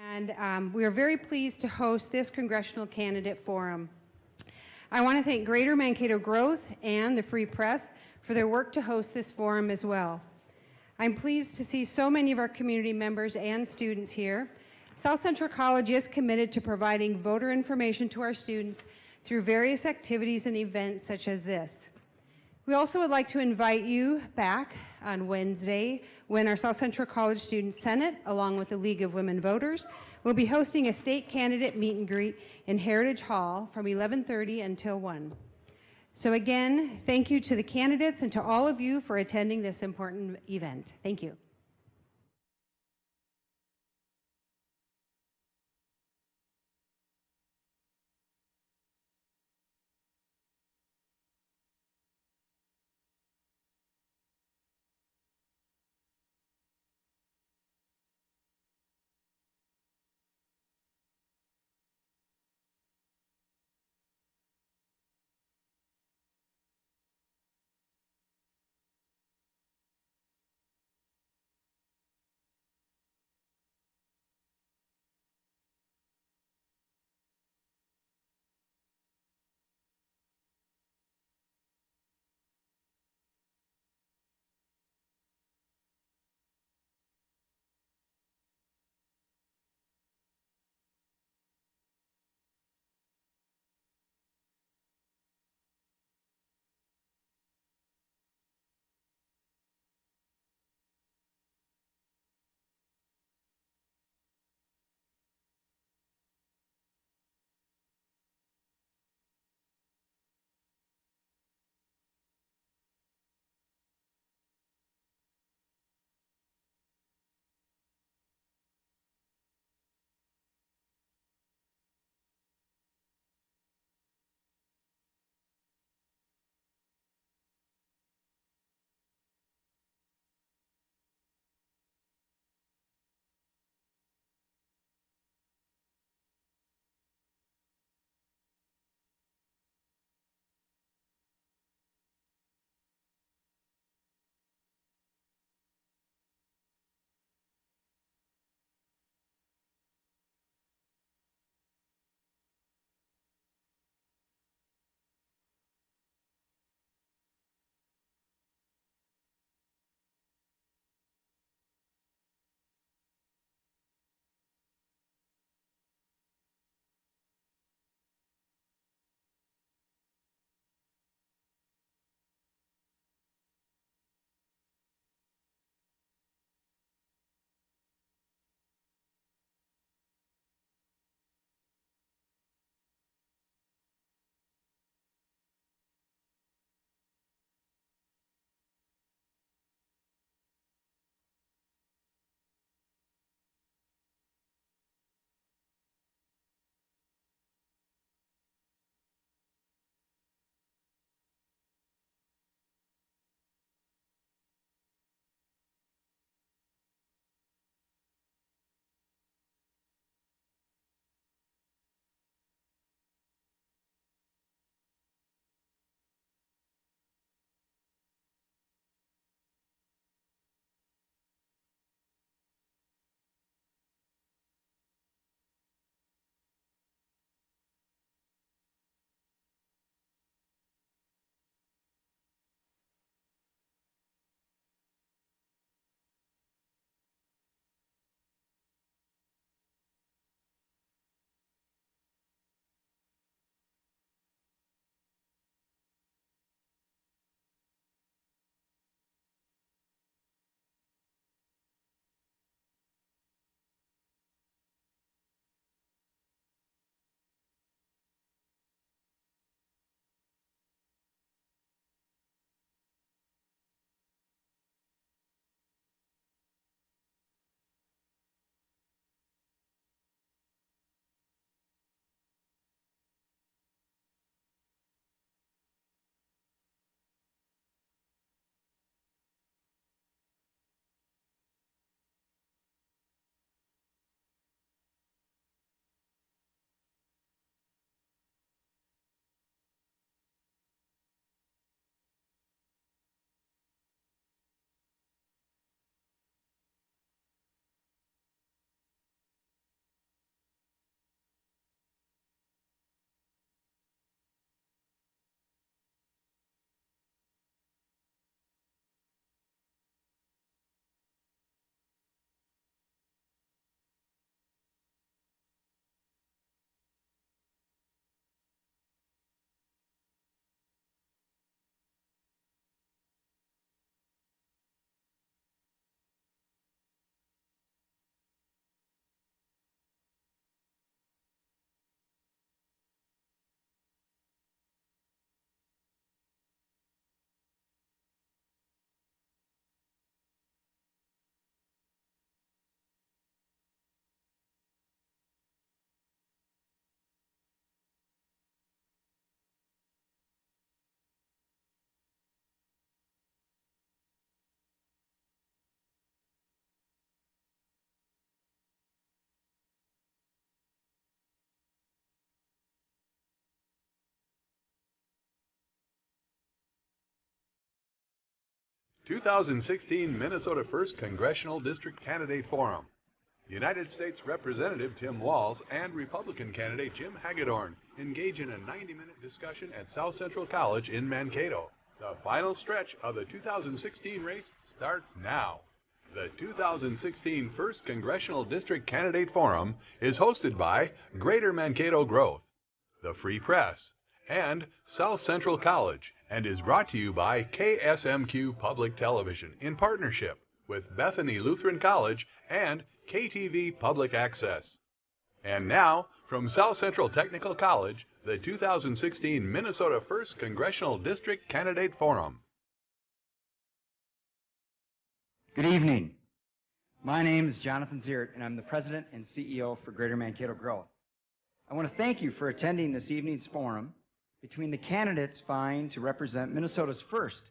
And we are very pleased to host this Congressional Candidate Forum. I want to thank Greater Mankato Growth and the Free Press for their work to host this forum as well. I'm pleased to see so many of our community members and students here. South Central College is committed to providing voter information to our students through various activities and events such as this. We also would like to invite you back on Wednesday when our South Central College Student Senate, along with the League of Women Voters, will be hosting a state candidate meet and greet in Heritage Hall from 11:30 until 1. So again, thank you to the candidates and to all of you for attending this important event. Thank you. 2016 Minnesota 1st Congressional District Candidate Forum. United States Representative Tim Walz and Republican candidate Jim Hagedorn engage in a 90-minute discussion at South Central College in Mankato. The final stretch of the 2016 race starts now. The 2016 1st Congressional District Candidate Forum is hosted by Greater Mankato Growth, the Free Press, and South Central College, and is brought to you by KSMQ Public Television in partnership with Bethany Lutheran College and KTV Public Access. And now, from South Central Technical College, the 2016 Minnesota 1st Congressional District Candidate Forum. Good evening. My name is Jonathan Ziert, and I'm the President and CEO for Greater Mankato Growth. I want to thank you for attending this evening's forum between the candidates vying to represent Minnesota's 1st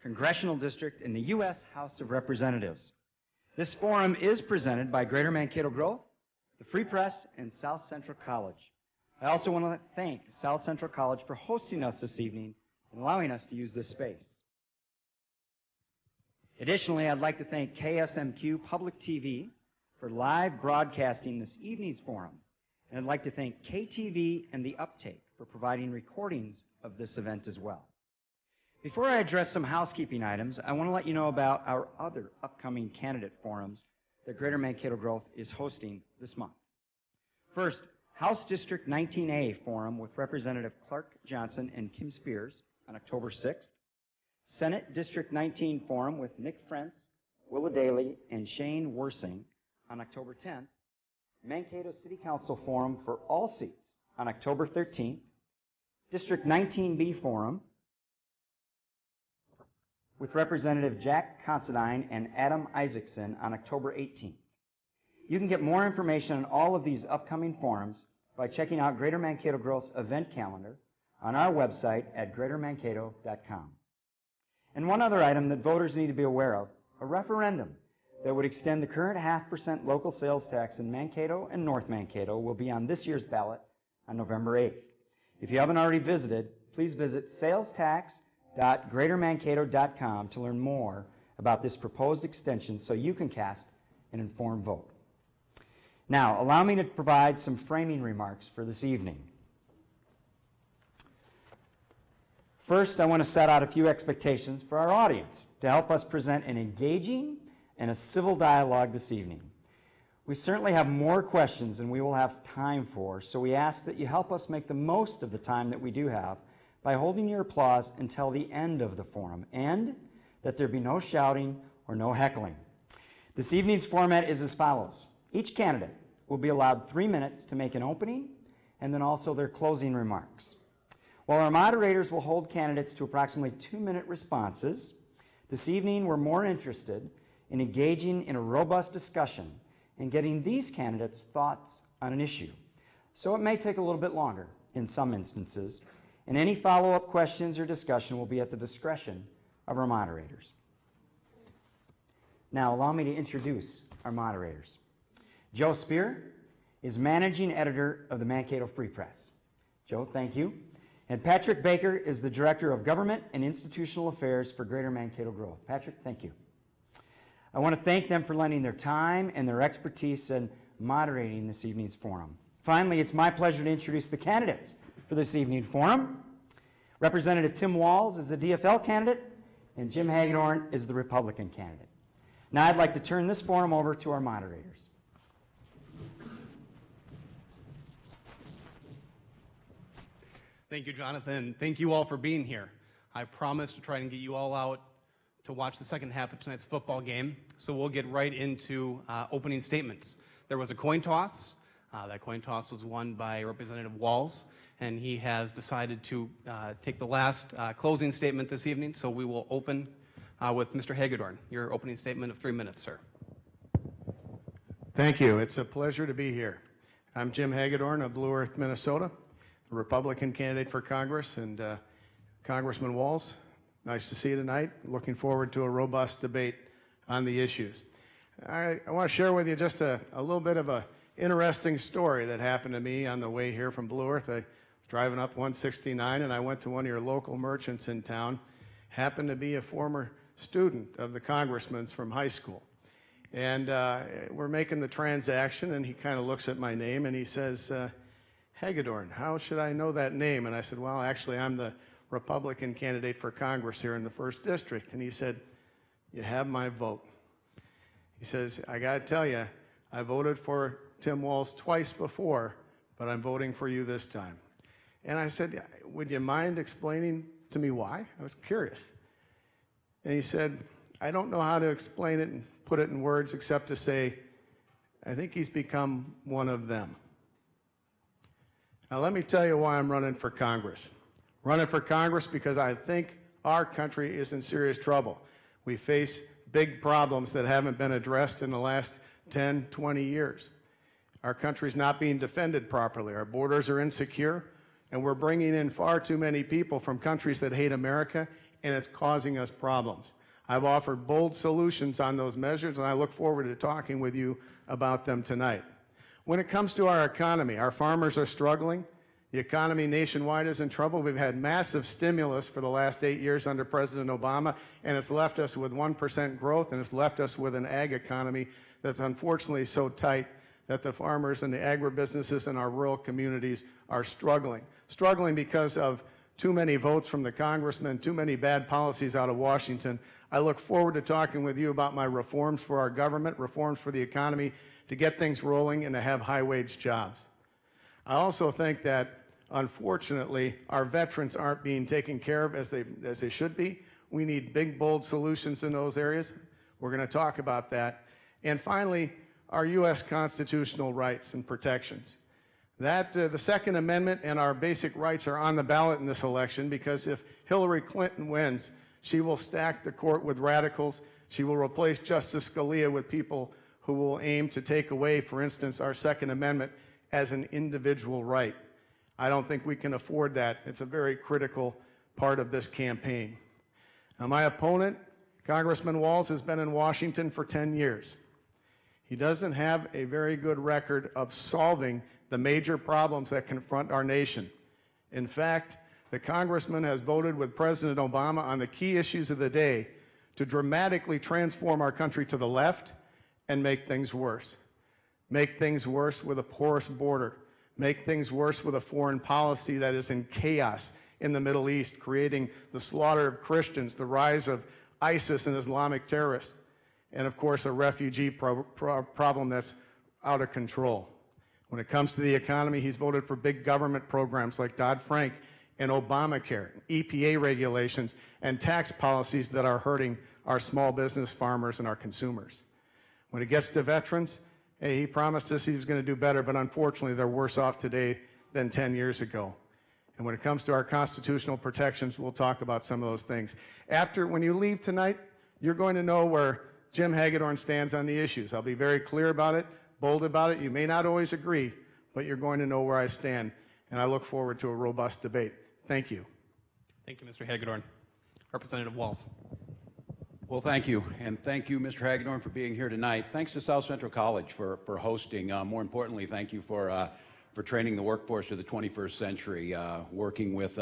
Congressional District in the U.S. House of Representatives. This forum is presented by Greater Mankato Growth, the Free Press, and South Central College. I also want to thank South Central College for hosting us this evening and allowing us to use this space. Additionally, I'd like to thank KSMQ Public TV for live broadcasting this evening's forum, and I'd like to thank KTV and the UpTake for providing recordings of this event as well. Before I address some housekeeping items, I want to let you know about our other upcoming candidate forums that Greater Mankato Growth is hosting this month. First, House District 19A Forum with Representative Clark Johnson and Kim Spears on October 6th. Senate District 19 Forum with Nick Frentz, Willa Daly, and Shane Worsing on October 10th. Mankato City Council Forum for all seats on October 13th. District 19B Forum with Representative Jack Considine and Adam Isaacson on October 18th. You can get more information on all of these upcoming forums by checking out Greater Mankato Growth's event calendar on our website at greatermankato.com. And one other item that voters need to be aware of, a referendum that would extend the current 0.5% local sales tax in Mankato and North Mankato will be on this year's ballot on November 8th. If you haven't already visited, please visit salestax.greatermankato.com to learn more about this proposed extension so you can cast an informed vote. Now, allow me to provide some framing remarks for this evening. First, I want to set out a few expectations for our audience to help us present an engaging and a civil dialogue this evening. We certainly have more questions than we will have time for, so we ask that you help us make the most of the time that we do have by holding your applause until the end of the forum, and that there be no shouting or no heckling. This evening's format is as follows. Each candidate will be allowed 3 minutes to make an opening and then also their closing remarks. While our moderators will hold candidates to approximately 2-minute responses, this evening we're more interested in engaging in a robust discussion and getting these candidates' thoughts on an issue. So it may take a little bit longer in some instances, and any follow-up questions or discussion will be at the discretion of our moderators. Now allow me to introduce our moderators. Joe Spear is Managing Editor of the Mankato Free Press. Joe, thank you. And Patrick Baker is the Director of Government and Institutional Affairs for Greater Mankato Growth. Patrick, thank you. I want to thank them for lending their time and their expertise in moderating this evening's forum. Finally, it's my pleasure to introduce the candidates for this evening's forum. Representative Tim Walz is the DFL candidate, and Jim Hagedorn is the Republican candidate. Now I'd like to turn this forum over to our moderators. Thank you, Jonathan. Thank you all for being here. I promise to try and get you all out to watch the second half of tonight's football game, so we'll get right into opening statements. There was a coin toss. That coin toss was won by Representative Walz, and he has decided to take the last closing statement this evening, so we will open with Mr. Hagedorn. Your opening statement of 3 minutes, sir. Thank you. It's a pleasure to be here. I'm Jim Hagedorn of Blue Earth, Minnesota, a Republican candidate for Congress, and Congressman Walz, nice to see you tonight. Looking forward to a robust debate on the issues. I want to share with you just a little bit of an interesting story that happened to me on the way here from Blue Earth. I was driving up 169, and I went to one of your local merchants in town. Happened to be a former student of the congressman's from high school. And we're making the transaction, and he kind of looks at my name, and he says, Hagedorn, how should I know that name? And I said, well, actually, I'm the Republican candidate for Congress here in the 1st District. And he said, you have my vote. He says, I got to tell you, I voted for Tim Walz twice before, but I'm voting for you this time. And I said, would you mind explaining to me why? I was curious. And he said, I don't know how to explain it and put it in words except to say, I think he's become one of them. Now let me tell you why I'm running for Congress. Running for Congress because I think our country is in serious trouble. We face big problems that haven't been addressed in the last 10, 20 years. Our country's not being defended properly. Our borders are insecure, and we're bringing in far too many people from countries that hate America, and it's causing us problems. I've offered bold solutions on those measures, and I look forward to talking with you about them tonight. When it comes to our economy, our farmers are struggling. The economy nationwide is in trouble. We've had massive stimulus for the last 8 years under President Obama, and it's left us with 1% growth, and it's left us with an ag economy that's unfortunately so tight that the farmers and the agribusinesses in our rural communities are struggling. Struggling because of too many votes from the congressman, too many bad policies out of Washington. I look forward to talking with you about my reforms for our government, reforms for the economy, to get things rolling and to have high-wage jobs. I also think that, unfortunately, our veterans aren't being taken care of as they should be. We need big, bold solutions in those areas. We're going to talk about that. And finally, our U.S. constitutional rights and protections. The Second Amendment and our basic rights are on the ballot in this election because if Hillary Clinton wins, she will stack the court with radicals. She will replace Justice Scalia with people who will aim to take away, for instance, our Second Amendment as an individual right. I don't think we can afford that. It's a very critical part of this campaign. Now, my opponent, Congressman Walz, has been in Washington for 10 years. He doesn't have a very good record of solving the major problems that confront our nation. In fact, the congressman has voted with President Obama on the key issues of the day to dramatically transform our country to the left and make things worse. Make things worse with a porous border. Make things worse with a foreign policy that is in chaos in the Middle East, creating the slaughter of Christians, the rise of ISIS and Islamic terrorists, and of course a refugee problem that's out of control. When it comes to the economy, he's voted for big government programs like Dodd-Frank and Obamacare, EPA regulations, and tax policies that are hurting our small business farmers and our consumers. When it gets to veterans, hey, he promised us he was going to do better, but unfortunately they're worse off today than 10 years ago. And when it comes to our constitutional protections, we'll talk about some of those things. When you leave tonight, you're going to know where Jim Hagedorn stands on the issues. I'll be very clear about it, bold about it. You may not always agree, but you're going to know where I stand. And I look forward to a robust debate. Thank you. Thank you, Mr. Hagedorn. Representative Walz. Well, thank you, and thank you, Mr. Hagedorn, for being here tonight. Thanks to South Central College for hosting. More importantly, thank you for training the workforce of the 21st century, working with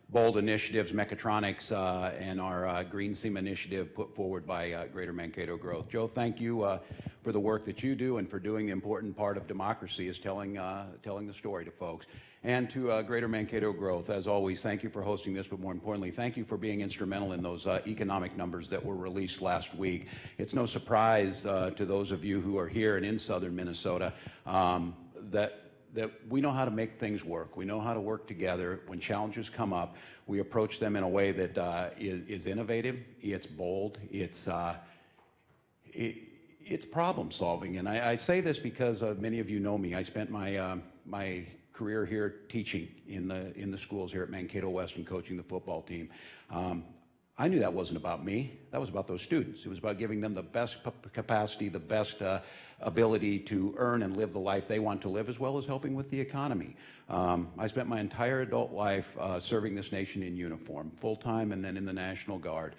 bold initiatives, mechatronics, and our Green Seam initiative put forward by Greater Mankato Growth. Joe, thank you for the work that you do and for doing the important part of democracy is telling the story to folks. And to Greater Mankato Growth, as always, thank you for hosting this, but more importantly, thank you for being instrumental in those economic numbers that were released last week. It's no surprise to those of you who are here and in southern Minnesota that we know how to make things work. We know how to work together. When challenges come up, we approach them in a way that is innovative, it's bold, it's problem solving. And I say this because many of you know me. I spent my career here teaching in the schools here at Mankato West and coaching the football team. I knew that wasn't about me. That was about those students. It was about giving them the best capacity, the best ability to earn and live the life they want to live, as well as helping with the economy. I spent my entire adult life serving this nation in uniform, full-time and then in the National Guard.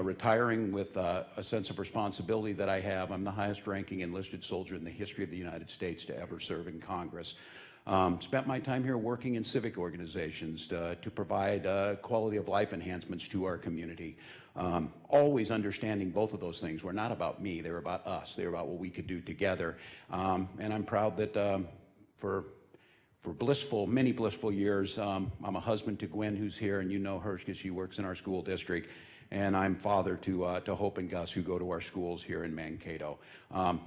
Retiring with a sense of responsibility that I have. I'm the highest ranking enlisted soldier in the history of the United States to ever serve in Congress. Spent my time here working in civic organizations to provide quality of life enhancements to our community. always understanding both of those things were not about me, they were about us, they were about what we could do together. And I'm proud that for many blissful years, I'm a husband to Gwen, who's here, and you know her because she works in our school district. And I'm father to Hope and Gus, who go to our schools here in Mankato.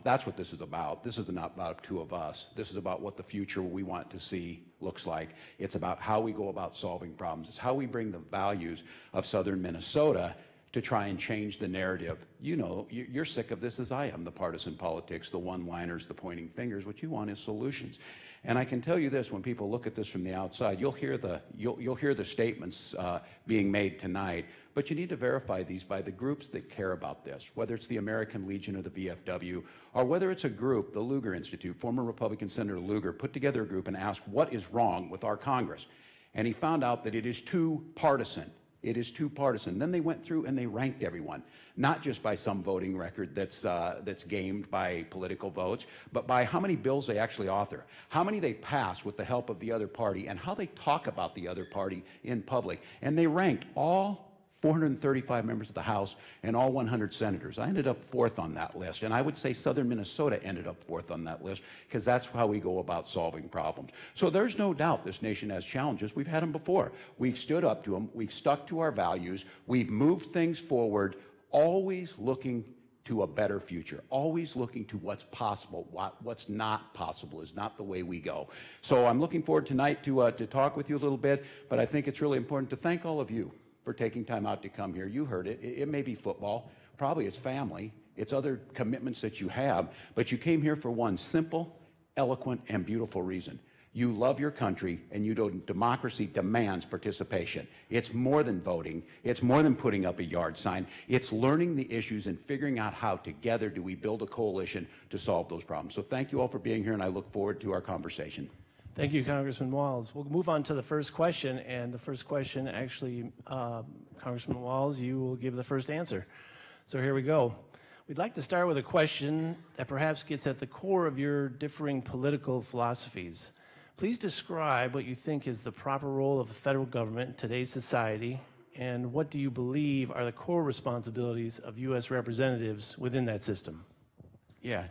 That's what this is about. This is not about two of us. This is about what the future we want to see looks like. It's about how we go about solving problems. It's how we bring the values of Southern Minnesota to try and change the narrative. You know, you're sick of this as I am, the partisan politics, the one-liners, the pointing fingers. What you want is solutions. And I can tell you this, when people look at this from the outside, you'll hear the statements being made tonight, but you need to verify these by the groups that care about this, whether it's the American Legion or the VFW, or whether it's a group, the Lugar Institute. Former Republican Senator Lugar put together a group and asked, what is wrong with our Congress? And he found out that it is too partisan. It is too partisan. Then they went through and they ranked everyone, not just by some voting record that's gamed by political votes, but by how many bills they actually author, how many they pass with the help of the other party, and how they talk about the other party in public. And they ranked all 435 members of the House and all 100 senators. I ended up fourth on that list, and I would say Southern Minnesota ended up fourth on that list because that's how we go about solving problems. So there's no doubt this nation has challenges. We've had them before. We've stood up to them. We've stuck to our values. We've moved things forward, always looking to a better future, always looking to what's possible. What's not possible is not the way we go. So I'm looking forward tonight to talk with you a little bit, but I think it's really important to thank all of you for taking time out to come here. You heard it. It may be football, probably it's family, it's other commitments that you have, but you came here for one simple, eloquent, and beautiful reason. You love your country, and you know democracy demands participation. It's more than voting. It's more than putting up a yard sign. It's learning the issues and figuring out how together do we build a coalition to solve those problems. So thank you all for being here, and I look forward to our conversation. Thank you, Congressman Walz. We'll move on to the first question, and the first question, actually, Congressman Walz, you will give the first answer. So here we go. We'd like to start with a question that perhaps gets at the core of your differing political philosophies. Please describe what you think is the proper role of the federal government in today's society, and what do you believe are the core responsibilities of U.S. representatives within that system? Yeah.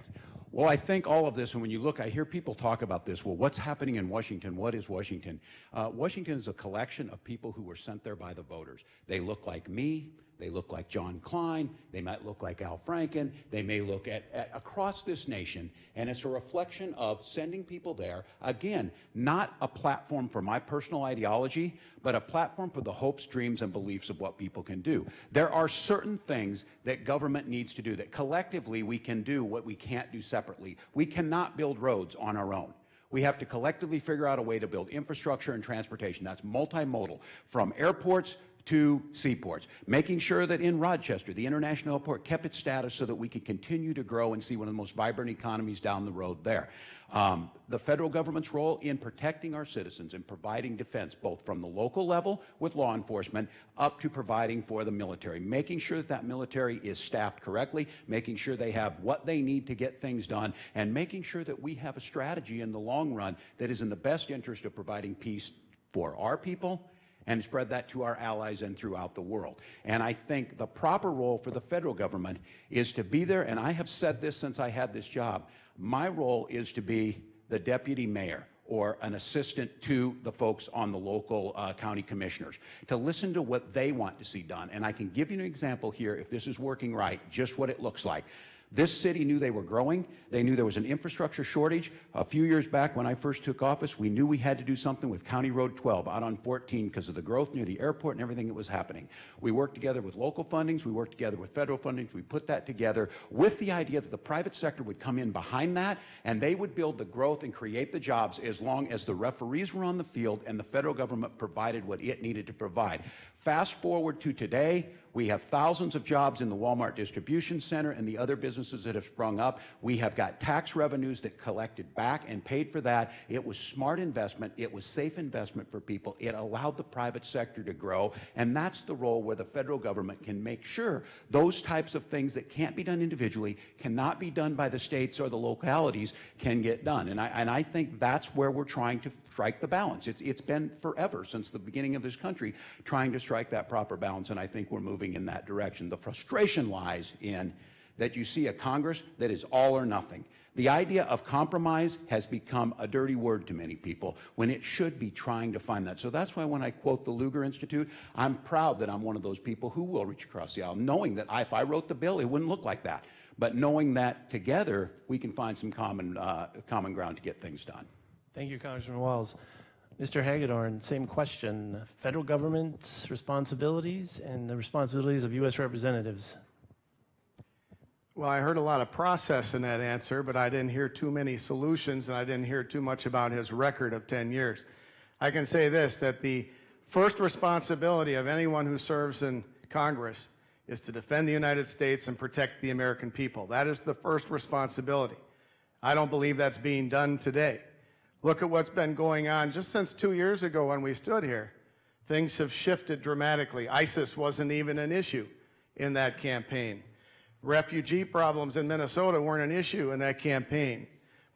Well, I think all of this, and when you look, I hear people talk about this, well, what's happening in Washington? What is Washington? Washington is a collection of people who were sent there by the voters. They look like me. They look like John Klein. They might look like Al Franken. They may look at across this nation, and it's a reflection of sending people there. Again, not a platform for my personal ideology, but a platform for the hopes, dreams, and beliefs of what people can do. There are certain things that government needs to do that collectively we can do what we can't do separately. We cannot build roads on our own. We have to collectively figure out a way to build infrastructure and transportation. That's multimodal, from airports to seaports, making sure that in Rochester, the international airport kept its status so that we could continue to grow and see one of the most vibrant economies down the road there. The federal government's role in protecting our citizens and providing defense, both from the local level with law enforcement up to providing for the military, making sure that that military is staffed correctly, making sure they have what they need to get things done, and making sure that we have a strategy in the long run that is in the best interest of providing peace for our people and spread that to our allies and throughout the world. And I think the proper role for the federal government is to be there, and I have said this since I had this job, my role is to be the deputy mayor or an assistant to the folks on the local county commissioners, to listen to what they want to see done. And I can give you an example here, if this is working right, just what it looks like. This city knew they were growing. They knew there was an infrastructure shortage. A few years back when I first took office, we knew we had to do something with County Road 12 out on 14 because of the growth near the airport and everything that was happening. We worked together with local fundings. We worked together with federal fundings. We put that together with the idea that the private sector would come in behind that and they would build the growth and create the jobs as long as the referees were on the field and the federal government provided what it needed to provide. Fast forward to today, we have thousands of jobs in the Walmart distribution center and the other businesses that have sprung up. We have got tax revenues that collected back and paid for that. It was smart investment. It was safe investment for people. It allowed the private sector to grow. And that's the role where the federal government can make sure those types of things that can't be done individually, cannot be done by the states or the localities, can get done. And I think that's where we're trying to strike the balance. It's been forever since the beginning of this country trying to strike that proper balance, and I think we're moving moving in that direction. The frustration lies in that you see a Congress that is all or nothing. The idea of compromise has become a dirty word to many people when it should be trying to find that. So that's why when I quote the Lugar Institute, I'm proud that I'm one of those people who will reach across the aisle, knowing that if I wrote the bill, it wouldn't look like that. But knowing that together, we can find some common ground to get things done. Thank you, Congressman Walz. Mr. Hagedorn, same question. Federal government's responsibilities and the responsibilities of U.S. representatives. Well, I heard a lot of process in that answer, but I didn't hear too many solutions, and I didn't hear too much about his record of 10 years. I can say this, that the first responsibility of anyone who serves in Congress is to defend the United States and protect the American people. That is the first responsibility. I don't believe that's being done today. Look at what's been going on just since 2 years ago when we stood here. Things have shifted dramatically. ISIS wasn't even an issue in that campaign. Refugee problems in Minnesota weren't an issue in that campaign.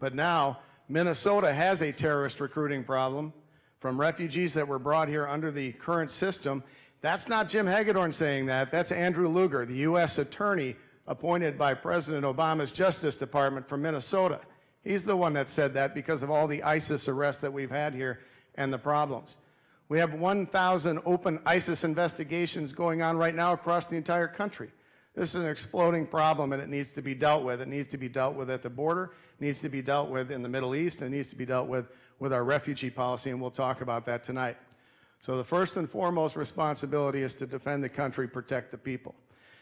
But now, Minnesota has a terrorist recruiting problem from refugees that were brought here under the current system. That's not Jim Hagedorn saying that. That's Andrew Lugar, the U.S. attorney appointed by President Obama's Justice Department from Minnesota. He's the one that said that because of all the ISIS arrests that we've had here and the problems. We have 1,000 open ISIS investigations going on right now across the entire country. This is an exploding problem, and it needs to be dealt with. It needs to be dealt with at the border, it needs to be dealt with in the Middle East, and it needs to be dealt with our refugee policy, and we'll talk about that tonight. So the first and foremost responsibility is to defend the country, protect the people.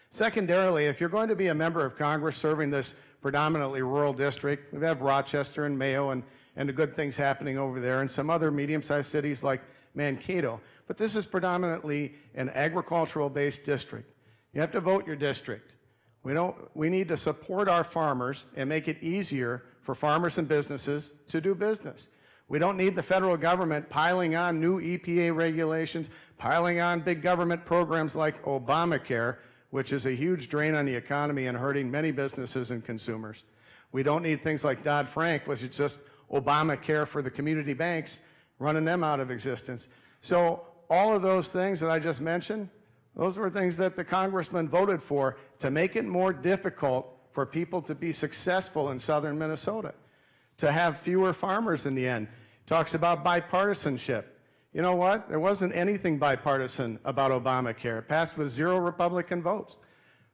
Secondarily, if you're going to be a member of Congress serving this predominantly rural district, we have Rochester and Mayo and the good things happening over there, and some other medium-sized cities like Mankato, but this is predominantly an agricultural-based district. You have to vote your district. We need to support our farmers and make it easier for farmers and businesses to do business. We don't need the federal government piling on new EPA regulations, piling on big government programs like Obamacare, which is a huge drain on the economy and hurting many businesses and consumers. We don't need things like Dodd-Frank, which is just Obamacare for the community banks, running them out of existence. So all of those things that I just mentioned, those were things that the congressman voted for to make it more difficult for people to be successful in southern Minnesota, to have fewer farmers in the end. Talks about bipartisanship. You know what? There wasn't anything bipartisan about Obamacare. It passed with 0 Republican votes.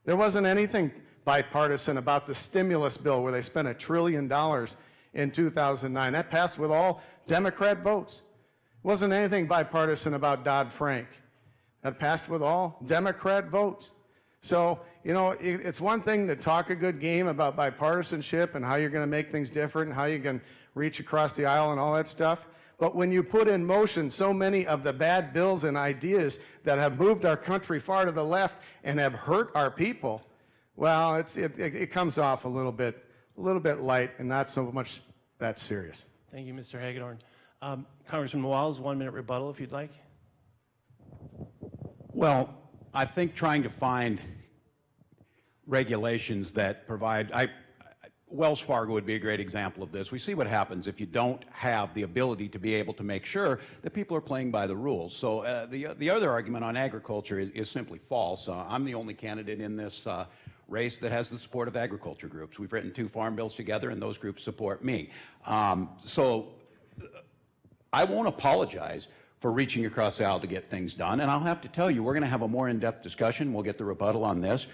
There wasn't anything bipartisan about the stimulus bill where they spent $1 trillion in 2009. That passed with all Democrat votes. There wasn't anything bipartisan about Dodd-Frank. That passed with all Democrat votes. So, you know, it's one thing to talk a good game about bipartisanship and how you're going to make things different and how you can reach across the aisle and all that stuff. But when you put in motion so many of the bad bills and ideas that have moved our country far to the left and have hurt our people, well, it comes off a little bit light and not so much that serious. Thank you, Mr. Hagedorn. Congressman Walz, 1 minute rebuttal if you'd like. Well, I think trying to find regulations that provide, Wells Fargo would be a great example of this. We see what happens if you don't have the ability to be able to make sure that people are playing by the rules. So the other argument on agriculture is simply false. I'm the only candidate in this race that has the support of agriculture groups. We've written 2 farm bills together, and those groups support me. So I won't apologize for reaching across the aisle to get things done. And I'll have to tell you, we're going to have a more in-depth discussion. We'll get the rebuttal on this.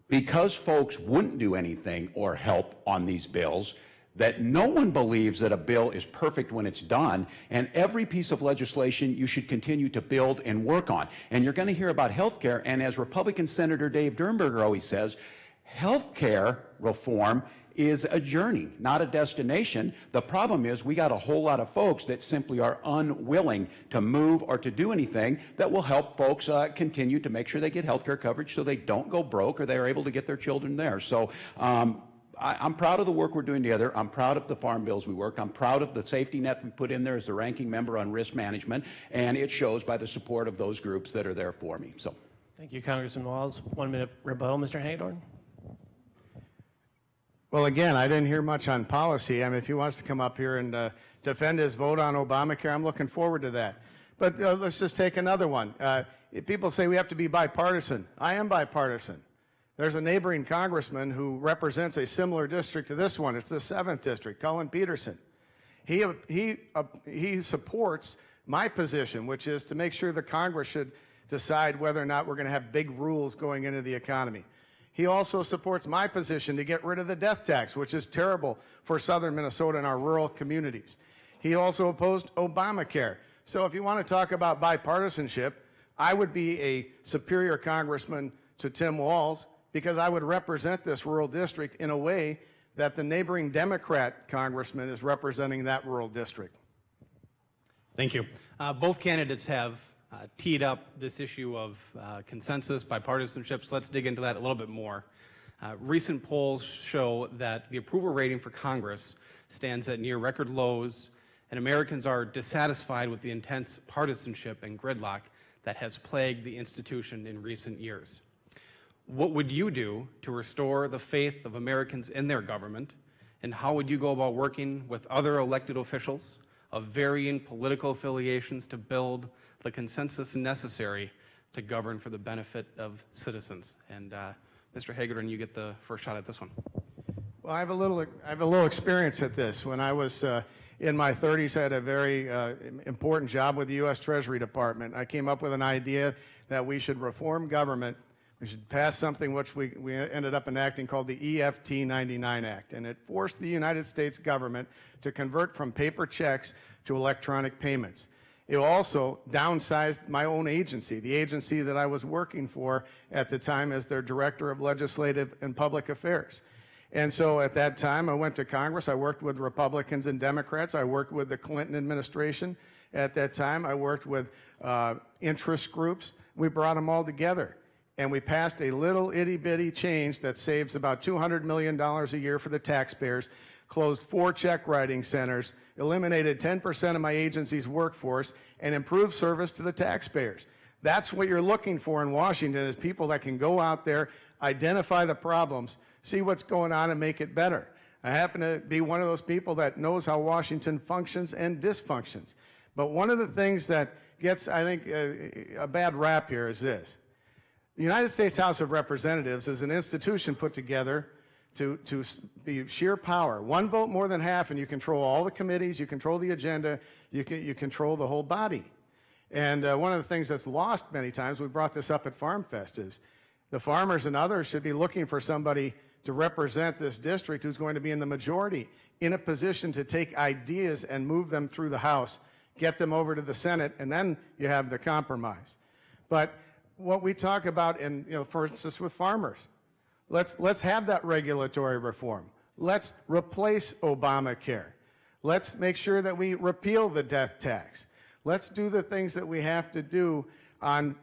Because folks wouldn't do anything or help on these bills, that no one believes that a bill is perfect when it's done, and every piece of legislation you should continue to build and work on. And you're going to hear about health care, and as Republican Senator Dave Durnberger always says, health care reform is a journey, not a destination. The problem is we got a whole lot of folks that simply are unwilling to move or to do anything that will help folks continue to make sure they get health care coverage so they don't go broke or they're able to get their children there. So I'm proud of the work we're doing together. I'm proud of the farm bills we worked. I'm proud of the safety net we put in there as the ranking member on risk management, and it shows by the support of those groups that are there for me. So, Thank you, Congressman Walz. 1 minute rebuttal, Mr. Hagedorn. Well, again, I didn't hear much on policy. I mean, if he wants to come up here and defend his vote on Obamacare, I'm looking forward to that. But let's just take another one. People say we have to be bipartisan. I am bipartisan. There's a neighboring congressman who represents a similar district to this one. It's the 7th district, Cullen Peterson. He supports my position, which is to make sure the Congress should decide whether or not we're going to have big rules going into the economy. He also supports my position to get rid of the death tax, which is terrible for southern Minnesota and our rural communities. He also opposed Obamacare. So if you want to talk about bipartisanship, I would be a superior congressman to Tim Walz because I would represent this rural district in a way that the neighboring Democrat congressman is representing that rural district. Thank you. Both candidates have teed up this issue of consensus, bipartisanship, so let's dig into that a little bit more. Recent polls show that the approval rating for Congress stands at near record lows, and Americans are dissatisfied with the intense partisanship and gridlock that has plagued the institution in recent years. What would you do to restore the faith of Americans in their government, and how would you go about working with other elected officials of varying political affiliations to build the consensus necessary to govern for the benefit of citizens? And Mr. Hagedorn, you get the first shot at this one. Well, I have a little experience at this. When I was in my 30s, I had a very important job with the U.S. Treasury Department. I came up with an idea that we should reform government. We should pass something which we ended up enacting called the EFT 99 Act, and it forced the United States government to convert from paper checks to electronic payments. It also downsized my own agency, the agency that I was working for at the time as their Director of Legislative and Public Affairs. And so at that time, I went to Congress. I worked with Republicans and Democrats. I worked with the Clinton administration at that time. I worked with interest groups. We brought them all together. And we passed a little itty-bitty change that saves about $200 million a year for the taxpayers, closed 4 check writing centers, eliminated 10% of my agency's workforce, and improved service to the taxpayers. That's what you're looking for in Washington, is people that can go out there, identify the problems, see what's going on, and make it better. I happen to be one of those people that knows how Washington functions and dysfunctions. But one of the things that gets, I think, a bad rap here is this. The United States House of Representatives is an institution put together to be sheer power. One vote more than half, and you control all the committees, you control the agenda, you control the whole body. And one of the things that's lost many times, we brought this up at Farm Fest, is the farmers and others should be looking for somebody to represent this district who's going to be in the majority, in a position to take ideas and move them through the House, get them over to the Senate, and then you have the compromise. But what we talk about, for instance, with farmers, let's have that regulatory reform. Let's replace Obamacare. Let's make sure that we repeal the death tax. Let's do the things that we have to do on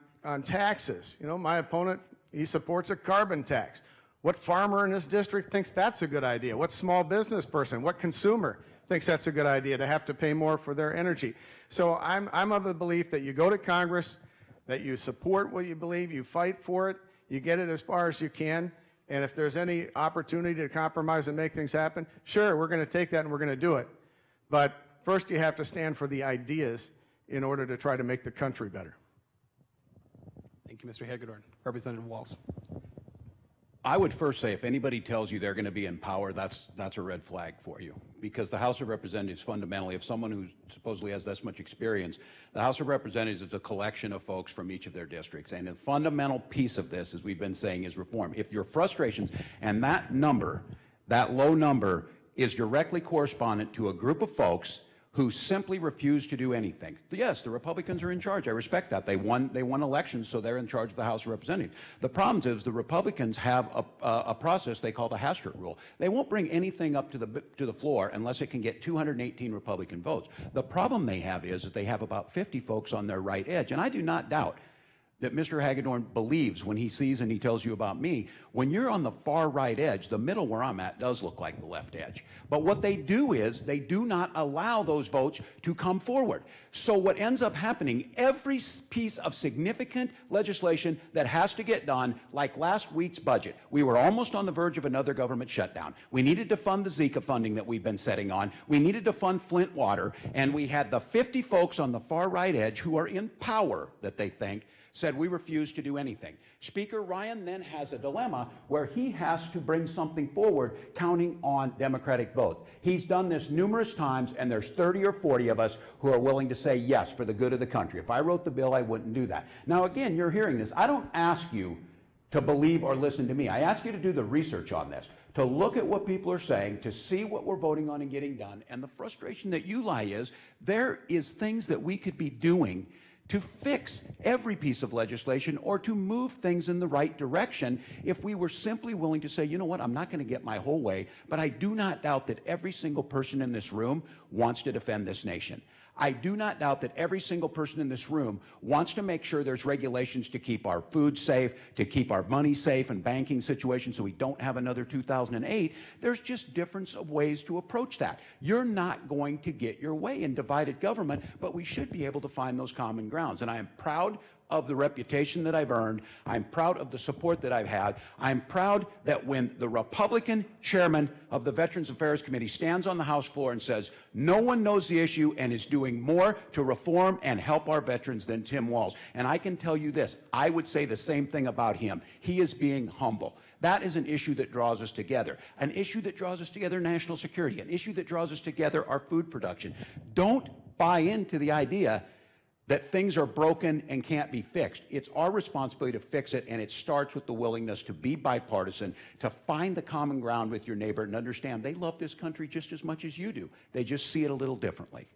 taxes. My opponent, he supports a carbon tax. What farmer in this district thinks that's a good idea? What small business person, what consumer thinks that's a good idea to have to pay more for their energy? So I'm of the belief that you go to Congress, that you support what you believe, you fight for it, you get it as far as you can, and if there's any opportunity to compromise and make things happen, sure, we're going to take that and we're going to do it. But first you have to stand for the ideas in order to try to make the country better. Thank you, Mr. Hagedorn. Representative Walz. I would first say, if anybody tells you they're going to be in power, that's a red flag for you. Because the House of Representatives fundamentally, if someone who supposedly has this much experience, the House of Representatives is a collection of folks from each of their districts. And the fundamental piece of this, as we've been saying, is reform. If your frustrations, and that number, that low number, is directly correspondent to a group of folks who simply refuse to do anything. Yes, the Republicans are in charge. I respect that. They won elections, so they're in charge of the House of Representatives. The problem is the Republicans have a process they call the Hastert rule. They won't bring anything up to the floor unless it can get 218 Republican votes. The problem they have is that they have about 50 folks on their right edge, and I do not doubt that Mr. Hagedorn believes when he sees and he tells you about me. When you're on the far right edge, the middle where I'm at does look like the left edge. But what they do is they do not allow those votes to come forward. So what ends up happening, every piece of significant legislation that has to get done, like last week's budget, we were almost on the verge of another government shutdown. We needed to fund the Zika funding that we've been setting on. We needed to fund Flint water, and we had the 50 folks on the far right edge who are in power that they think said we refuse to do anything. Speaker Ryan then has a dilemma where he has to bring something forward counting on Democratic votes. He's done this numerous times, and there's 30 or 40 of us who are willing to say yes for the good of the country. If I wrote the bill, I wouldn't do that. Now, again, you're hearing this. I don't ask you to believe or listen to me. I ask you to do the research on this, to look at what people are saying, to see what we're voting on and getting done. And the frustration that you lie is there is things that we could be doing to fix every piece of legislation or to move things in the right direction if we were simply willing to say, you know what, I'm not going to get my whole way, but I do not doubt that every single person in this room wants to defend this nation. I do not doubt that every single person in this room wants to make sure there's regulations to keep our food safe, to keep our money safe and banking situation so we don't have another 2008. There's just difference of ways to approach that. You're not going to get your way in divided government, but we should be able to find those common grounds. And I am proud of the reputation that I've earned. I'm proud of the support that I've had. I'm proud that when the Republican chairman of the Veterans Affairs Committee stands on the House floor and says, no one knows the issue and is doing more to reform and help our veterans than Tim Walz. And I can tell you this, I would say the same thing about him. He is being humble. That is an issue that draws us together. An issue that draws us together, national security. An issue that draws us together, our food production. Don't buy into the idea that things are broken and can't be fixed. It's our responsibility to fix it, and it starts with the willingness to be bipartisan, to find the common ground with your neighbor and understand they love this country just as much as you do. They just see it a little differently.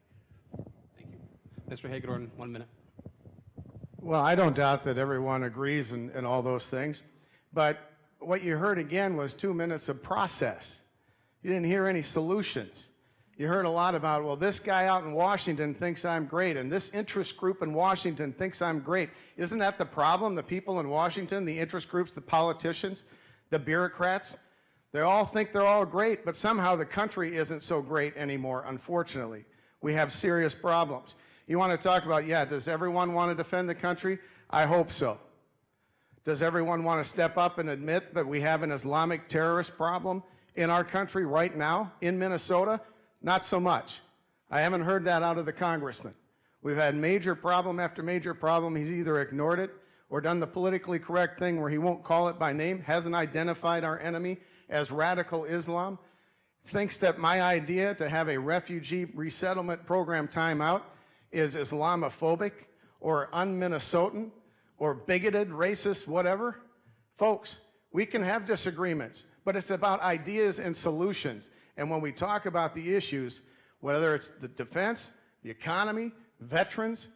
Thank you. Mr. Hagedorn, 1 minute. Well, I don't doubt that everyone agrees and all those things, but what you heard again was 2 minutes of process. You didn't hear any solutions. You heard a lot about, well, this guy out in Washington thinks I'm great, and this interest group in Washington thinks I'm great. Isn't that the problem? The people in Washington, the interest groups, the politicians, the bureaucrats, they all think they're all great, but somehow the country isn't so great anymore, unfortunately. We have serious problems. You want to talk about, yeah, does everyone want to defend the country? I hope so. Does everyone want to step up and admit that we have an Islamic terrorist problem in our country right now, in Minnesota? Not so much. I haven't heard that out of the congressman. We've had major problem after major problem. He's either ignored it or done the politically correct thing where he won't call it by name, hasn't identified our enemy as radical Islam, thinks that my idea to have a refugee resettlement program timeout is Islamophobic or un-Minnesotan or bigoted, racist, whatever. Folks, we can have disagreements, but it's about ideas and solutions. And when we talk about the issues, whether it's the defense, the economy, veterans,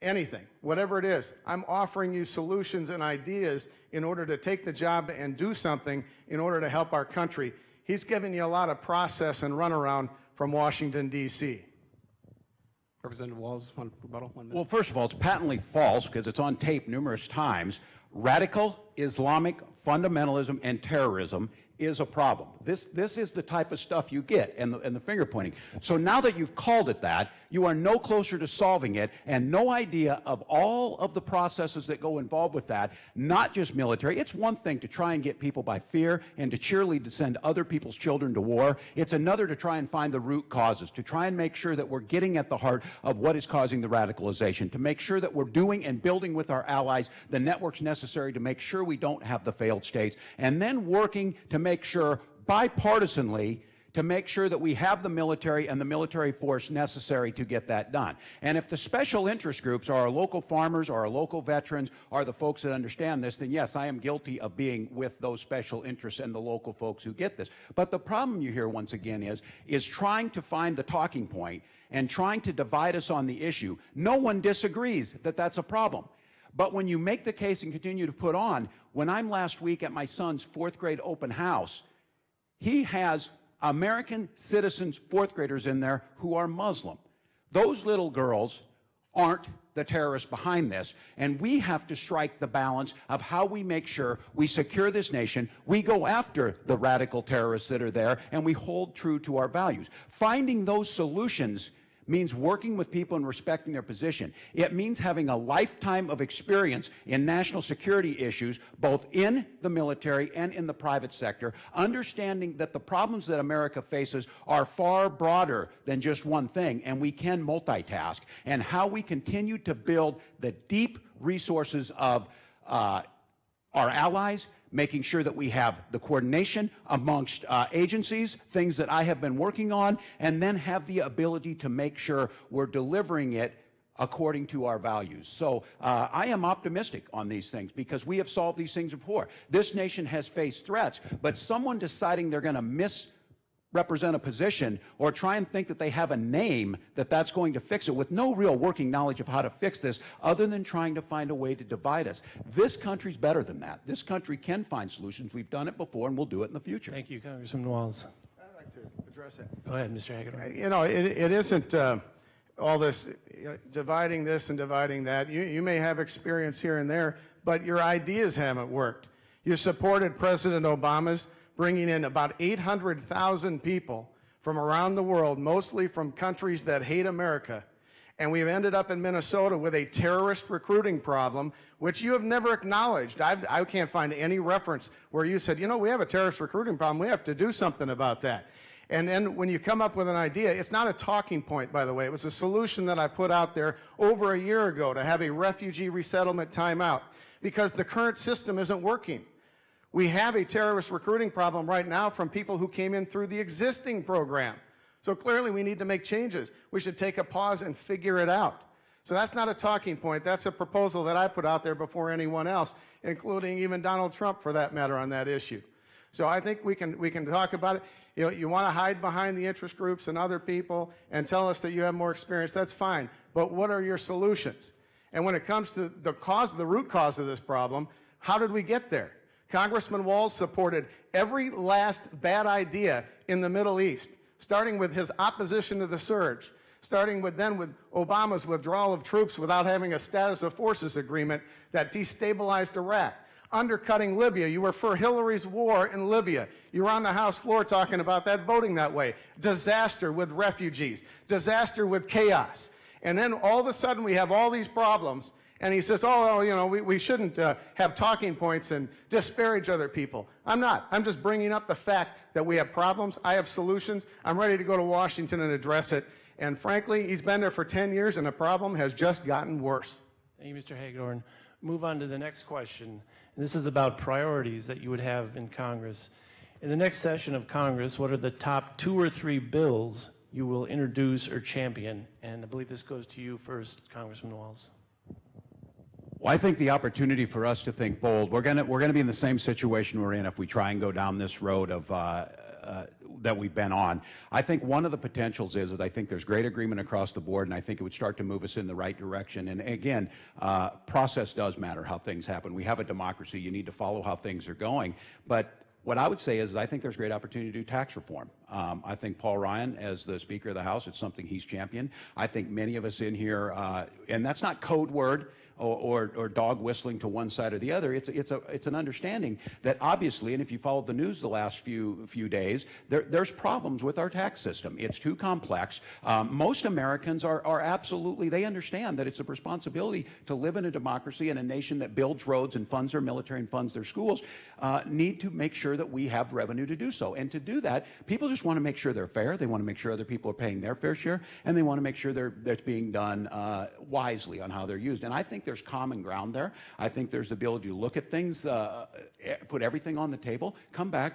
anything, whatever it is, I'm offering you solutions and ideas in order to take the job and do something in order to help our country. He's giving you a lot of process and runaround from Washington, D.C. Representative Walz, one rebuttal, 1 minute. Well, first of all, it's patently false because it's on tape numerous times. Radical Islamic fundamentalism and terrorism is a problem. This is the type of stuff you get, and the finger pointing. So now that you've called it that, you are no closer to solving it, and no idea of all of the processes that go involved with that, not just military. It's one thing to try and get people by fear and to cheerlead to send other people's children to war. It's another to try and find the root causes, to try and make sure that we're getting at the heart of what is causing the radicalization, to make sure that we're doing and building with our allies the networks necessary to make sure we don't have the failed states, and then working to make sure bipartisanly to make sure that we have the military and the military force necessary to get that done. And if the special interest groups are our local farmers or our local veterans are the folks that understand this, then yes, I am guilty of being with those special interests and the local folks who get this. But the problem you hear once again is trying to find the talking point and trying to divide us on the issue. No one disagrees that that's a problem. But when you make the case and continue to put on, when I'm last week at my son's 4th grade open house, he has American citizens, 4th graders in there who are Muslim. Those little girls aren't the terrorists behind this, and we have to strike the balance of how we make sure we secure this nation, we go after the radical terrorists that are there, and we hold true to our values. Finding those solutions means working with people and respecting their position. It means having a lifetime of experience in national security issues, both in the military and in the private sector, understanding that the problems that America faces are far broader than just one thing, and we can multitask, and how we continue to build the deep resources of our allies, making sure that we have the coordination amongst agencies, things that I have been working on, and then have the ability to make sure we're delivering it according to our values. So I am optimistic on these things because we have solved these things before. This nation has faced threats, but someone deciding they're going to misrepresent a position or try and think that they have a name that's going to fix it with no real working knowledge of how to fix this other than trying to find a way to divide us. This country's better than that. This country can find solutions. We've done it before and we'll do it in the future. Thank you, Congressman Walz. I'd like to address that. Go ahead, Mr. Hagedorn. You know, it isn't all this dividing this and dividing that. You may have experience here and there, but your ideas haven't worked. You supported President Obama's bringing in about 800,000 people from around the world, mostly from countries that hate America. And we've ended up in Minnesota with a terrorist recruiting problem, which you have never acknowledged. I can't find any reference where you said, you know, we have a terrorist recruiting problem. We have to do something about that. And then when you come up with an idea, it's not a talking point, by the way. It was a solution that I put out there over a year ago to have a refugee resettlement timeout because the current system isn't working. We have a terrorist recruiting problem right now from people who came in through the existing program. So clearly we need to make changes. We should take a pause and figure it out. So that's not a talking point. That's a proposal that I put out there before anyone else, including even Donald Trump for that matter on that issue. So I think we can talk about it. You know, you want to hide behind the interest groups and other people and tell us that you have more experience, that's fine. But what are your solutions? And when it comes to the root cause of this problem, how did we get there? Congressman Walz supported every last bad idea in the Middle East, starting with his opposition to the surge, starting with Obama's withdrawal of troops without having a status of forces agreement that destabilized Iraq, undercutting Libya. You were for Hillary's war in Libya. You were on the House floor talking about that, voting that way. Disaster with refugees, disaster with chaos. And then all of a sudden we have all these problems. And he says, oh, you know, we shouldn't have talking points and disparage other people. I'm not. I'm just bringing up the fact that we have problems. I have solutions. I'm ready to go to Washington and address it. And frankly, he's been there for 10 years, and the problem has just gotten worse. Thank you, Mr. Hagedorn. Move on to the next question. And this is about priorities that you would have in Congress. In the next session of Congress, what are the top 2 or 3 bills you will introduce or champion? And I believe this goes to you first, Congressman Walz. Well, I think the opportunity for us to think bold, we're going to be in the same situation we're in if we try and go down this road of that we've been on. I think one of the potentials is I think there's great agreement across the board, and I think it would start to move us in the right direction. And again, process does matter, how things happen. We have a democracy. You need to follow how things are going. But what I would say is I think there's great opportunity to do tax reform. I think Paul Ryan, as the Speaker of the House, it's something he's championed. I think many of us in here, and that's not code word or dog whistling to one side or the other. It's an understanding that obviously, and if you followed the news the last few days, there's problems with our tax system. It's too complex. Most Americans are absolutely, they understand that it's a responsibility to live in a democracy and a nation that builds roads and funds their military and funds their schools, need to make sure that we have revenue to do so. And to do that, people just want to make sure they're fair. They want to make sure other people are paying their fair share, and they want to make sure that's being done wisely on how they're used. And I think there's common ground there. I think there's the ability to look at things, put everything on the table, come back,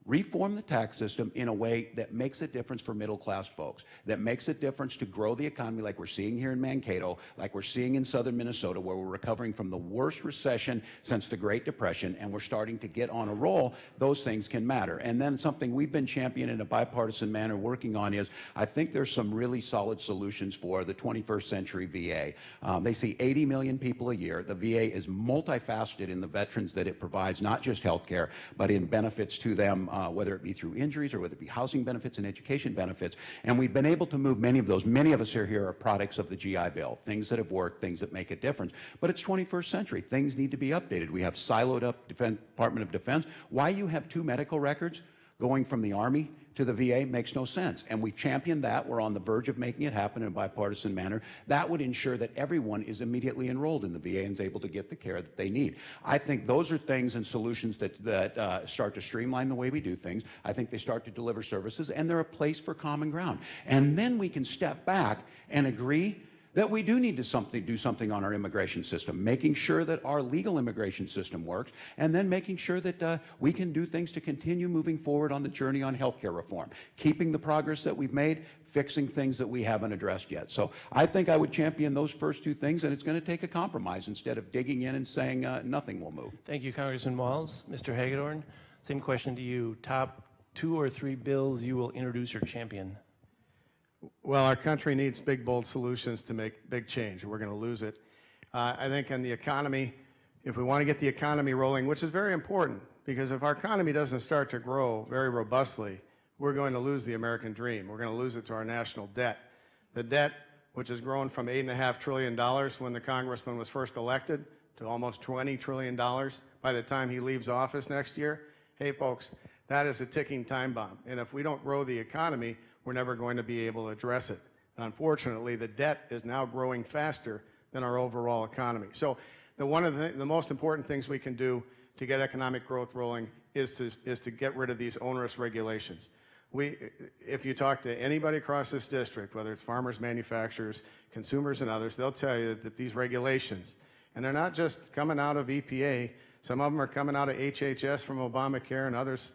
reform the tax system in a way that makes a difference for middle-class folks, that makes a difference to grow the economy like we're seeing here in Mankato, like we're seeing in southern Minnesota, where we're recovering from the worst recession since the Great Depression, and we're starting to get on a roll. Those things can matter. And then something we've been championing in a bipartisan manner working on is I think there's some really solid solutions for the 21st century VA. They see 80 million people a year. The VA is multifaceted in the veterans that it provides, not just health care, but in benefits to them, whether it be through injuries or whether it be housing benefits and education benefits. And we've been able to move many of those. Many of us here are products of the GI Bill, things that have worked, things that make a difference. But it's 21st century. Things need to be updated. We have siloed up Department of Defense. Why you have 2 medical records going from the Army to the VA makes no sense. And we've championed that. We're on the verge of making it happen in a bipartisan manner. That would ensure that everyone is immediately enrolled in the VA and is able to get the care that they need. I think those are things and solutions that start to streamline the way we do things. I think they start to deliver services, and they're a place for common ground. And then we can step back and agree that we do need to do something on our immigration system, making sure that our legal immigration system works, and then making sure that we can do things to continue moving forward on the journey on healthcare reform, keeping the progress that we've made, fixing things that we haven't addressed yet. So I think I would champion those first two things, and it's going to take a compromise instead of digging in and saying nothing will move. Thank you, Congressman Walz. Mr. Hagedorn, same question to you. Top 2 or 3 bills you will introduce or champion? Well, our country needs big, bold solutions to make big change, or we're going to lose it. I think in the economy, if we want to get the economy rolling, which is very important, because if our economy doesn't start to grow very robustly, we're going to lose the American dream. We're going to lose it to our national debt. The debt, which has grown from $8.5 trillion when the Congressman was first elected to almost $20 trillion by the time he leaves office next year. Hey, folks, that is a ticking time bomb. And if we don't grow the economy, we're never going to be able to address it. And unfortunately, the debt is now growing faster than our overall economy. So one of the most important things we can do to get economic growth rolling is to get rid of these onerous regulations. If you talk to anybody across this district, whether it's farmers, manufacturers, consumers, and others, they'll tell you that these regulations, and they're not just coming out of EPA, some of them are coming out of HHS from Obamacare and others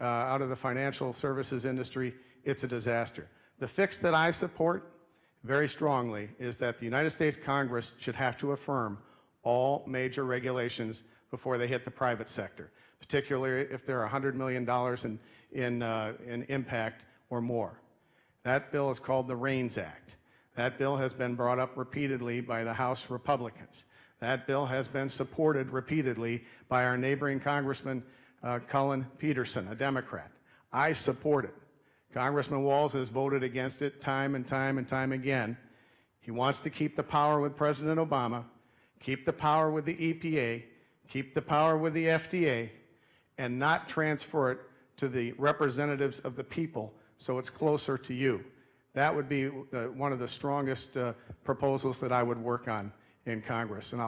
out of the financial services industry. It's a disaster. The fix that I support very strongly is that the United States Congress should have to affirm all major regulations before they hit the private sector, particularly if they're $100 million in impact or more. That bill is called the REINS Act. That bill has been brought up repeatedly by the House Republicans. That bill has been supported repeatedly by our neighboring Congressman Cullen Peterson, a Democrat. I support it. Congressman Walz has voted against it time and time and time again. He wants to keep the power with President Obama, keep the power with the EPA, keep the power with the FDA, and not transfer it to the representatives of the people so it's closer to you. That would be one of the strongest proposals that I would work on in Congress. And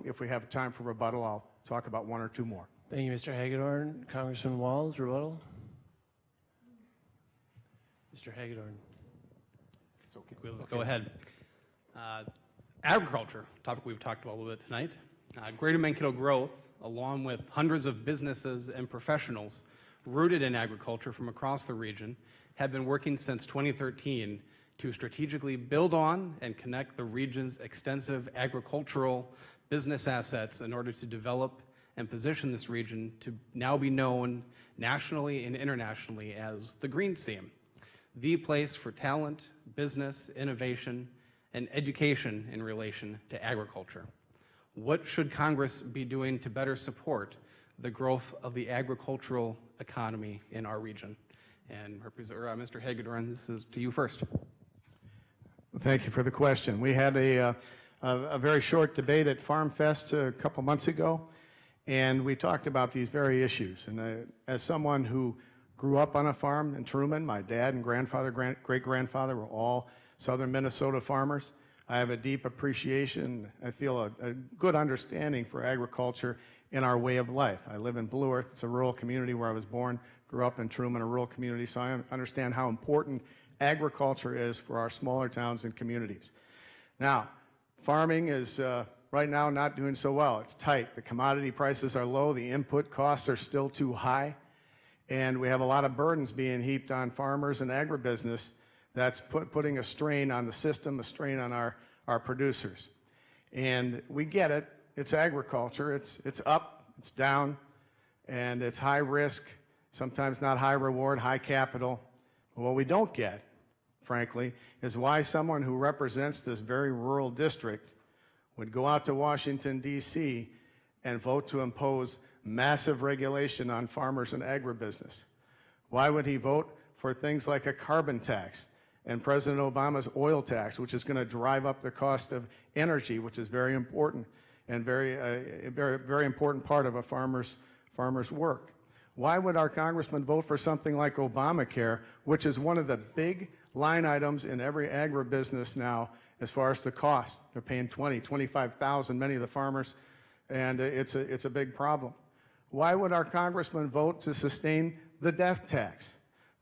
if we have time for rebuttal, I'll talk about 1 or 2 more. Thank you, Mr. Hagedorn. Congressman Walz, rebuttal? Mr. Hagedorn. It's okay. Let's go ahead. Agriculture, topic we've talked about a little bit tonight. Greater Mankato growth, along with hundreds of businesses and professionals rooted in agriculture from across the region, have been working since 2013 to strategically build on and connect the region's extensive agricultural business assets in order to develop and position this region to now be known nationally and internationally as the Green Seam, the place for talent, business, innovation, and education in relation to agriculture. What should Congress be doing to better support the growth of the agricultural economy in our region? And Mr. Hagedorn, this is to you first. Thank you for the question. We had a very short debate at Farm Fest a couple months ago, and we talked about these very issues. And as someone who grew up on a farm in Truman, my dad and grandfather, great-grandfather were all southern Minnesota farmers. I have a deep appreciation, I feel a good understanding for agriculture in our way of life. I live in Blue Earth. It's a rural community where I was born, grew up in Truman, a rural community, so I understand how important agriculture is for our smaller towns and communities. Now, farming is right now not doing so well. It's tight. The commodity prices are low. The input costs are still too high. And we have a lot of burdens being heaped on farmers and agribusiness that's putting a strain on the system, a strain on our producers. And we get it. It's agriculture. It's up, it's down, and it's high risk, sometimes not high reward, high capital. But what we don't get, frankly, is why someone who represents this very rural district would go out to Washington, D.C. and vote to impose massive regulation on farmers and agribusiness. Why would he vote for things like a carbon tax and President Obama's oil tax, which is going to drive up the cost of energy, which is very important and very important part of a farmer's work? Why would our congressman vote for something like Obamacare, which is one of the big line items in every agribusiness now as far as the cost? They're paying $20,000, $25,000, many of the farmers, and it's a big problem. Why would our congressman vote to sustain the death tax?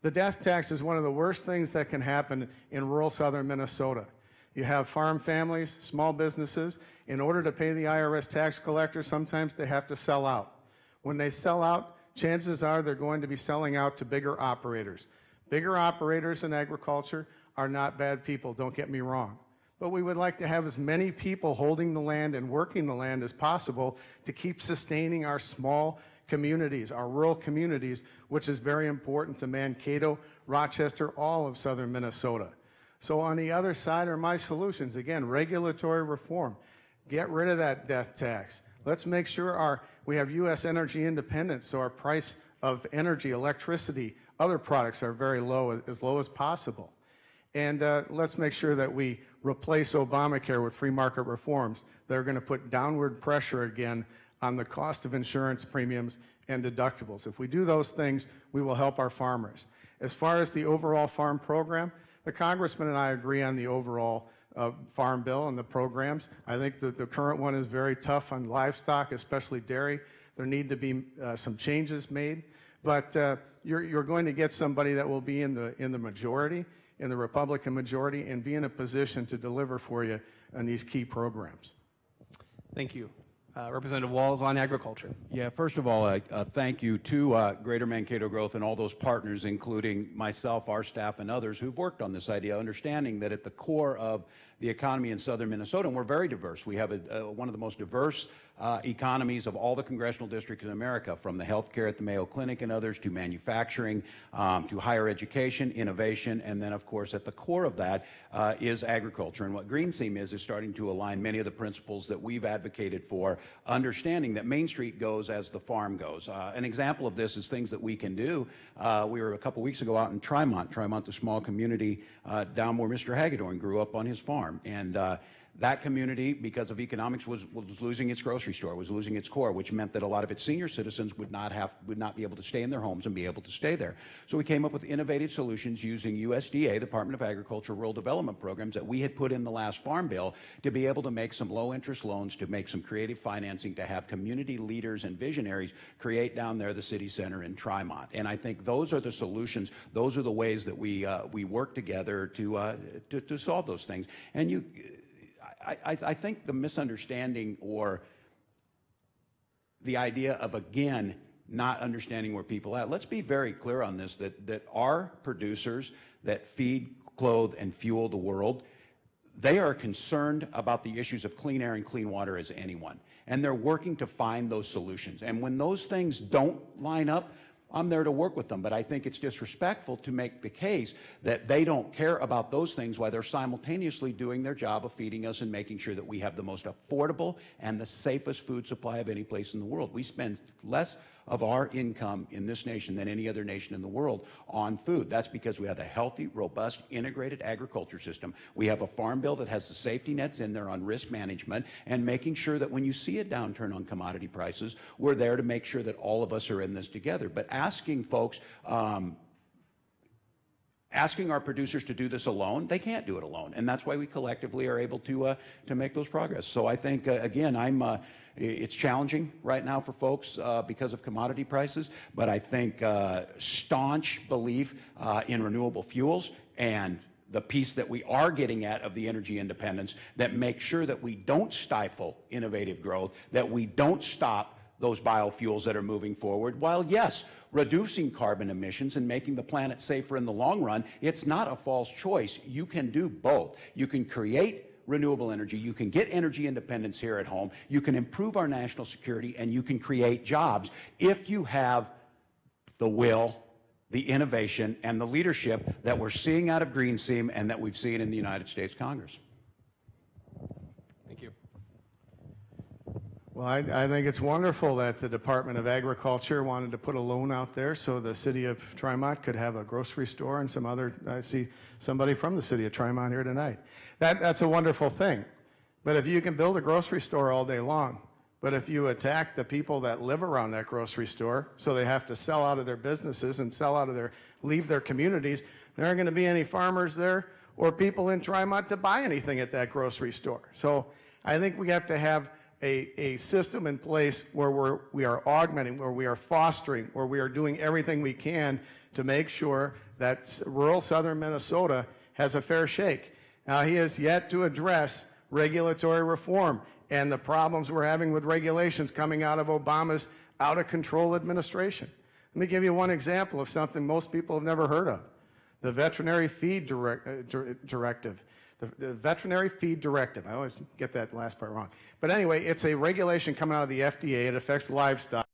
The death tax is one of the worst things that can happen in rural southern Minnesota. You have farm families, small businesses. In order to pay the IRS tax collector, sometimes they have to sell out. When they sell out, chances are they're going to be selling out to bigger operators. Bigger operators in agriculture are not bad people, don't get me wrong. But we would like to have as many people holding the land and working the land as possible to keep sustaining our small communities, our rural communities, which is very important to Mankato, Rochester, all of southern Minnesota. So on the other side are my solutions. Again, regulatory reform. Get rid of that death tax. Let's make sure we have U.S. energy independence, so our price of energy, electricity, other products are very low, as low as possible. And let's make sure that we replace Obamacare with free market reforms that are going to put downward pressure again on the cost of insurance premiums and deductibles. If we do those things, we will help our farmers. As far as the overall farm program, the congressman and I agree on the overall farm bill and the programs. I think that the current one is very tough on livestock, especially dairy. There need to be some changes made, but you're going to get somebody that will be in the majority, in the Republican majority, and be in a position to deliver for you on these key programs. Thank you. Representative Walz on agriculture. Yeah, first of all, thank you to Greater Mankato Growth and all those partners, including myself, our staff, and others who've worked on this idea, understanding that at the core of the economy in southern Minnesota, and we're very diverse. We have one of the most diverse economies of all the congressional districts in America, from the healthcare at the Mayo Clinic and others, to manufacturing, to higher education, innovation, and then, of course, at the core of that is agriculture. And what Green Seam is starting to align many of the principles that we've advocated for, understanding that Main Street goes as the farm goes. An example of this is things that we can do. We were a couple weeks ago out in Tremont, the small community down where Mr. Hagedorn grew up on his farm. And that community, because of economics, was losing its grocery store, was losing its core, which meant that a lot of its senior citizens would not be able to stay in their homes and be able to stay there. So we came up with innovative solutions using USDA, Department of Agriculture, rural development programs that we had put in the last farm bill to be able to make some low-interest loans, to make some creative financing, to have community leaders and visionaries create down there the city center in Tremont. And I think those are the solutions. Those are the ways that we work together to solve those things. And I think the misunderstanding or the idea of, again, not understanding where people are at. Let's be very clear on this, that our producers that feed, clothe, and fuel the world, they are concerned about the issues of clean air and clean water as anyone. And they're working to find those solutions. And when those things don't line up, I'm there to work with them, but I think it's disrespectful to make the case that they don't care about those things while they're simultaneously doing their job of feeding us and making sure that we have the most affordable and the safest food supply of any place in the world. We spend less of our income in this nation than any other nation in the world on food. That's because we have a healthy, robust, integrated agriculture system. We have a farm bill that has the safety nets in there on risk management and making sure that when you see a downturn on commodity prices, we're there to make sure that all of us are in this together. But asking folks, asking our producers to do this alone, they can't do it alone. And that's why we collectively are able to make those progress. So I think, again, it's challenging right now for folks because of commodity prices, but I think staunch belief in renewable fuels and the piece that we are getting at of the energy independence that makes sure that we don't stifle innovative growth, that we don't stop those biofuels that are moving forward, while, yes, reducing carbon emissions and making the planet safer in the long run. It's not a false choice. You can do both. You can create renewable energy, you can get energy independence here at home, you can improve our national security, and you can create jobs if you have the will, the innovation, and the leadership that we're seeing out of Green Seam and that we've seen in the United States Congress. Thank you. Well, I think it's wonderful that the Department of Agriculture wanted to put a loan out there so the city of Tremont could have a grocery store and some other, I see somebody from the city of Tremont here tonight. That's a wonderful thing. But if you can build a grocery store all day long, But if you attack the people that live around that grocery store, so they have to sell out of their businesses and leave their communities, there aren't going to be any farmers there or people in Tremont to buy anything at that grocery store. So I think we have to have a system in place where we are augmenting, where we are fostering, where we are doing everything we can to make sure that rural southern Minnesota has a fair shake. Now, he has yet to address regulatory reform and the problems we're having with regulations coming out of Obama's out-of-control administration. Let me give you one example of something most people have never heard of. The Veterinary Feed Directive. The Veterinary Feed Directive. I always get that last part wrong. But anyway, it's a regulation coming out of the FDA. It affects livestock.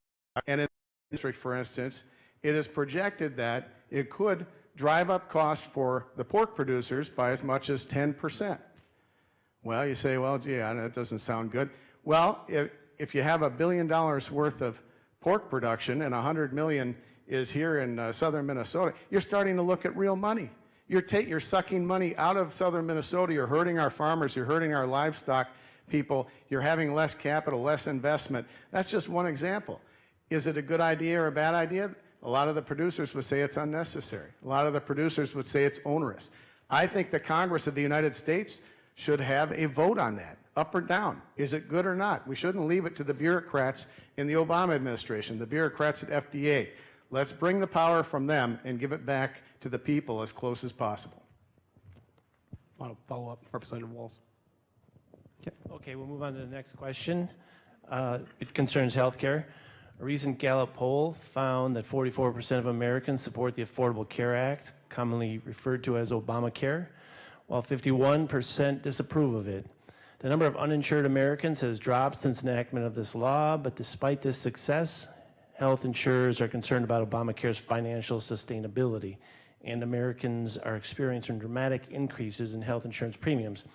And in the district, for instance, it is projected that it could drive up costs for the pork producers by as much as 10%. Well, you say, well, gee, that doesn't sound good. Well, if you have $1 billion worth of pork production and $100 million is here in southern Minnesota, you're starting to look at real money. You're sucking money out of southern Minnesota. You're hurting our farmers. You're hurting our livestock people. You're having less capital, less investment. That's just one example. Is it a good idea or a bad idea? A lot of the producers would say it's unnecessary. A lot of the producers would say it's onerous. I think the Congress of the United States should have a vote on that, up or down. Is it good or not? We shouldn't leave it to the bureaucrats in the Obama administration, the bureaucrats at FDA. Let's bring the power from them and give it back to the people as close as possible. Want to follow up, Representative Walz? Okay, we'll move on to the next question. It concerns healthcare. A recent Gallup poll found that 44% of Americans support the Affordable Care Act, commonly referred to as Obamacare, while 51% disapprove of it. The number of uninsured Americans has dropped since enactment of this law, but despite this success, health insurers are concerned about Obamacare's financial sustainability, and Americans are experiencing dramatic increases in health insurance premiums.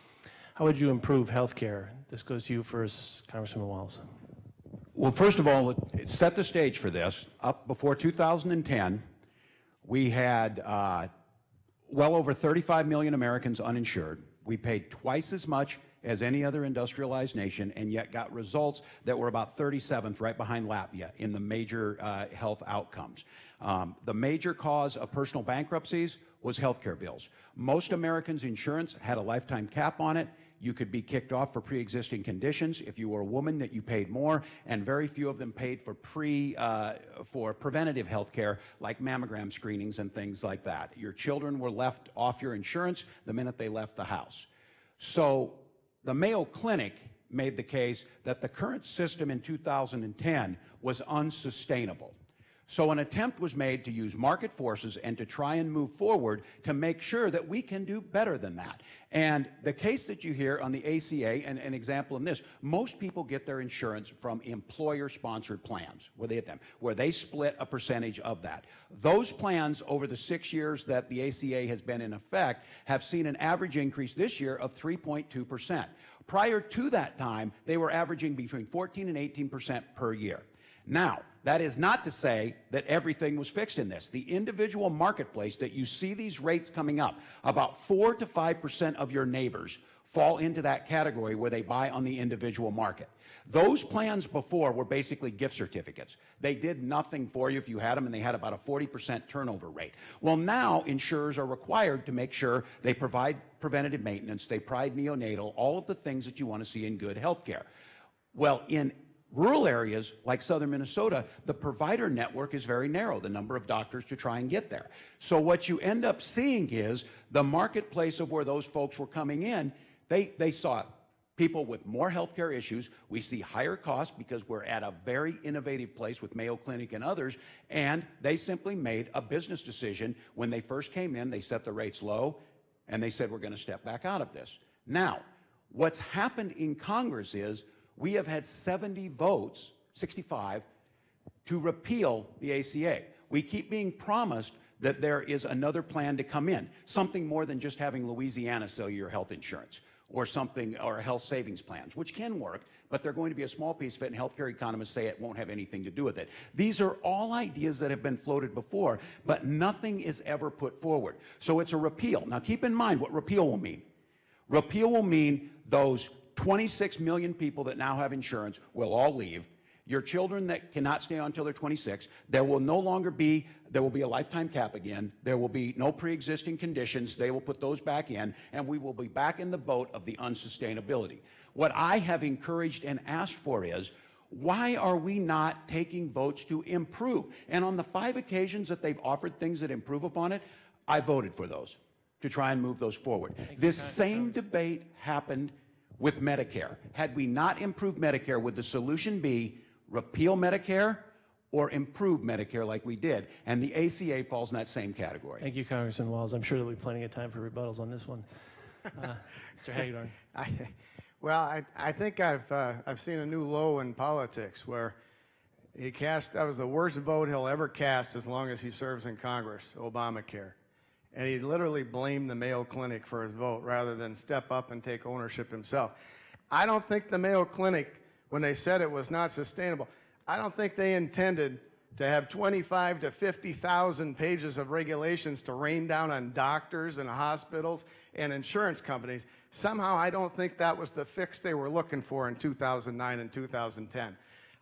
How would you improve health care? This goes to you first, Congressman Walz. Well, first of all, set the stage for this. Up before 2010, we had well over 35 million Americans uninsured. We paid twice as much as any other industrialized nation, and yet got results that were about 37th, right behind Latvia, in the major health outcomes. The major cause of personal bankruptcies was healthcare bills. Most Americans' insurance had a lifetime cap on it. You could be kicked off for pre-existing conditions. If you were a woman, that you paid more, and very few of them paid for preventative health care, like mammogram screenings and things like that. Your children were left off your insurance the minute they left the house. So the Mayo Clinic made the case that the current system in 2010 was unsustainable. So an attempt was made to use market forces and to try and move forward to make sure that we can do better than that. And the case that you hear on the ACA, and an example in this, most people get their insurance from employer-sponsored plans, where they split a percentage of that. Those plans, over the 6 years that the ACA has been in effect, have seen an average increase this year of 3.2%. Prior to that time, they were averaging between 14 and 18% per year. Now, that is not to say that everything was fixed in this. The individual marketplace that you see these rates coming up, about 4 to 5% of your neighbors fall into that category where they buy on the individual market. Those plans before were basically gift certificates. They did nothing for you if you had them, and they had about a 40% turnover rate. Well, now insurers are required to make sure they provide preventative maintenance, they provide neonatal, all of the things that you want to see in good health care. Well, in rural areas like southern Minnesota, the provider network is very narrow, the number of doctors to try and get there. So what you end up seeing is the marketplace of where those folks were coming in, they saw people with more healthcare issues. We see higher costs because we're at a very innovative place with Mayo Clinic and others, and they simply made a business decision. When they first came in, they set the rates low, and they said, we're going to step back out of this. Now, what's happened in Congress is we have had 70 votes, 65, to repeal the ACA. We keep being promised that there is another plan to come in, something more than just having Louisiana sell you your health insurance, or something, or health savings plans, which can work, but they're going to be a small piece of it, and healthcare economists say it won't have anything to do with it. These are all ideas that have been floated before, but nothing is ever put forward. So it's a repeal. Now keep in mind what repeal will mean. Repeal will mean those 26 million people that now have insurance will all leave. Your children that cannot stay on until they're 26, there will be a lifetime cap again. There will be no pre-existing conditions. They will put those back in, and we will be back in the boat of the unsustainability. What I have encouraged and asked for is, why are we not taking votes to improve? And on the 5 occasions that they've offered things that improve upon it, I voted for those to try and move those forward. This same debate happened with Medicare. Had we not improved Medicare, would the solution be repeal Medicare or improve Medicare like we did? And the ACA falls in that same category. Thank you, Congressman Walz. I'm sure there'll be plenty of time for rebuttals on this one. Mr. Hagedorn. I think I've seen a new low in politics where that was the worst vote he'll ever cast as long as he serves in Congress, Obamacare. And he literally blamed the Mayo Clinic for his vote rather than step up and take ownership himself. I don't think the Mayo Clinic, when they said it was not sustainable, I don't think they intended to have 25 to 50,000 pages of regulations to rain down on doctors and hospitals and insurance companies. Somehow, I don't think that was the fix they were looking for in 2009 and 2010.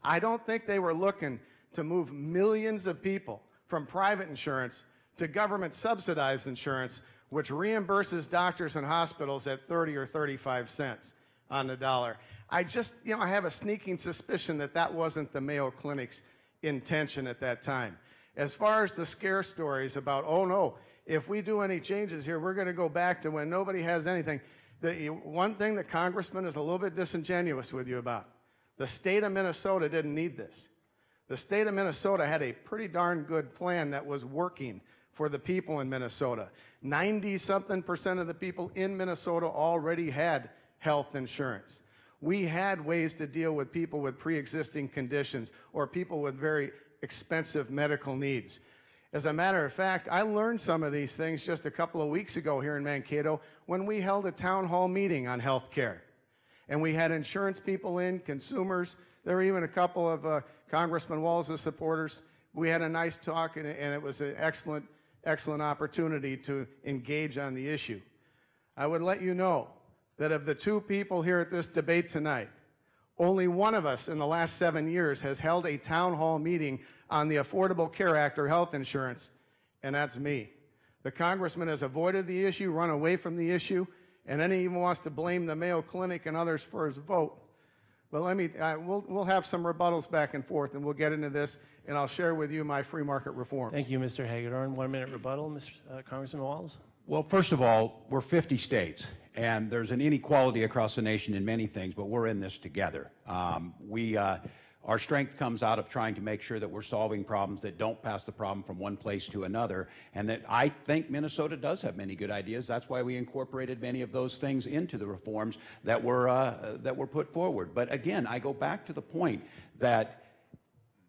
I don't think they were looking to move millions of people from private insurance to government-subsidized insurance, which reimburses doctors and hospitals at 30 or 35 cents on the dollar. I have a sneaking suspicion that that wasn't the Mayo Clinic's intention at that time. As far as the scare stories about, oh no, if we do any changes here, we're going to go back to when nobody has anything. The one thing the Congressman is a little bit disingenuous with you about, the state of Minnesota didn't need this. The state of Minnesota had a pretty darn good plan that was working for the people in Minnesota. 90-something% of the people in Minnesota already had health insurance. We had ways to deal with people with pre-existing conditions or people with very expensive medical needs. As a matter of fact, I learned some of these things just a couple of weeks ago here in Mankato when we held a town hall meeting on health care. And we had insurance people in, consumers. There were even a couple of Congressman Walz's supporters. We had a nice talk, and it was an excellent opportunity to engage on the issue. I would let you know that of the 2 people here at this debate tonight, only one of us in the last 7 years has held a town hall meeting on the Affordable Care Act or health insurance, and that's me. The Congressman has avoided the issue, run away from the issue, and then he even wants to blame the Mayo Clinic and others for his vote. But we'll have some rebuttals back and forth, and we'll get into this, and I'll share with you my free market reforms. Thank you, Mr. Hagedorn. 1 minute rebuttal, Congressman Walz. Well, first of all, we're 50 states, and there's an inequality across the nation in many things, but we're in this together. Our strength comes out of trying to make sure that we're solving problems that don't pass the problem from one place to another, and that I think Minnesota does have many good ideas. That's why we incorporated many of those things into the reforms that were put forward. But again, I go back to the point that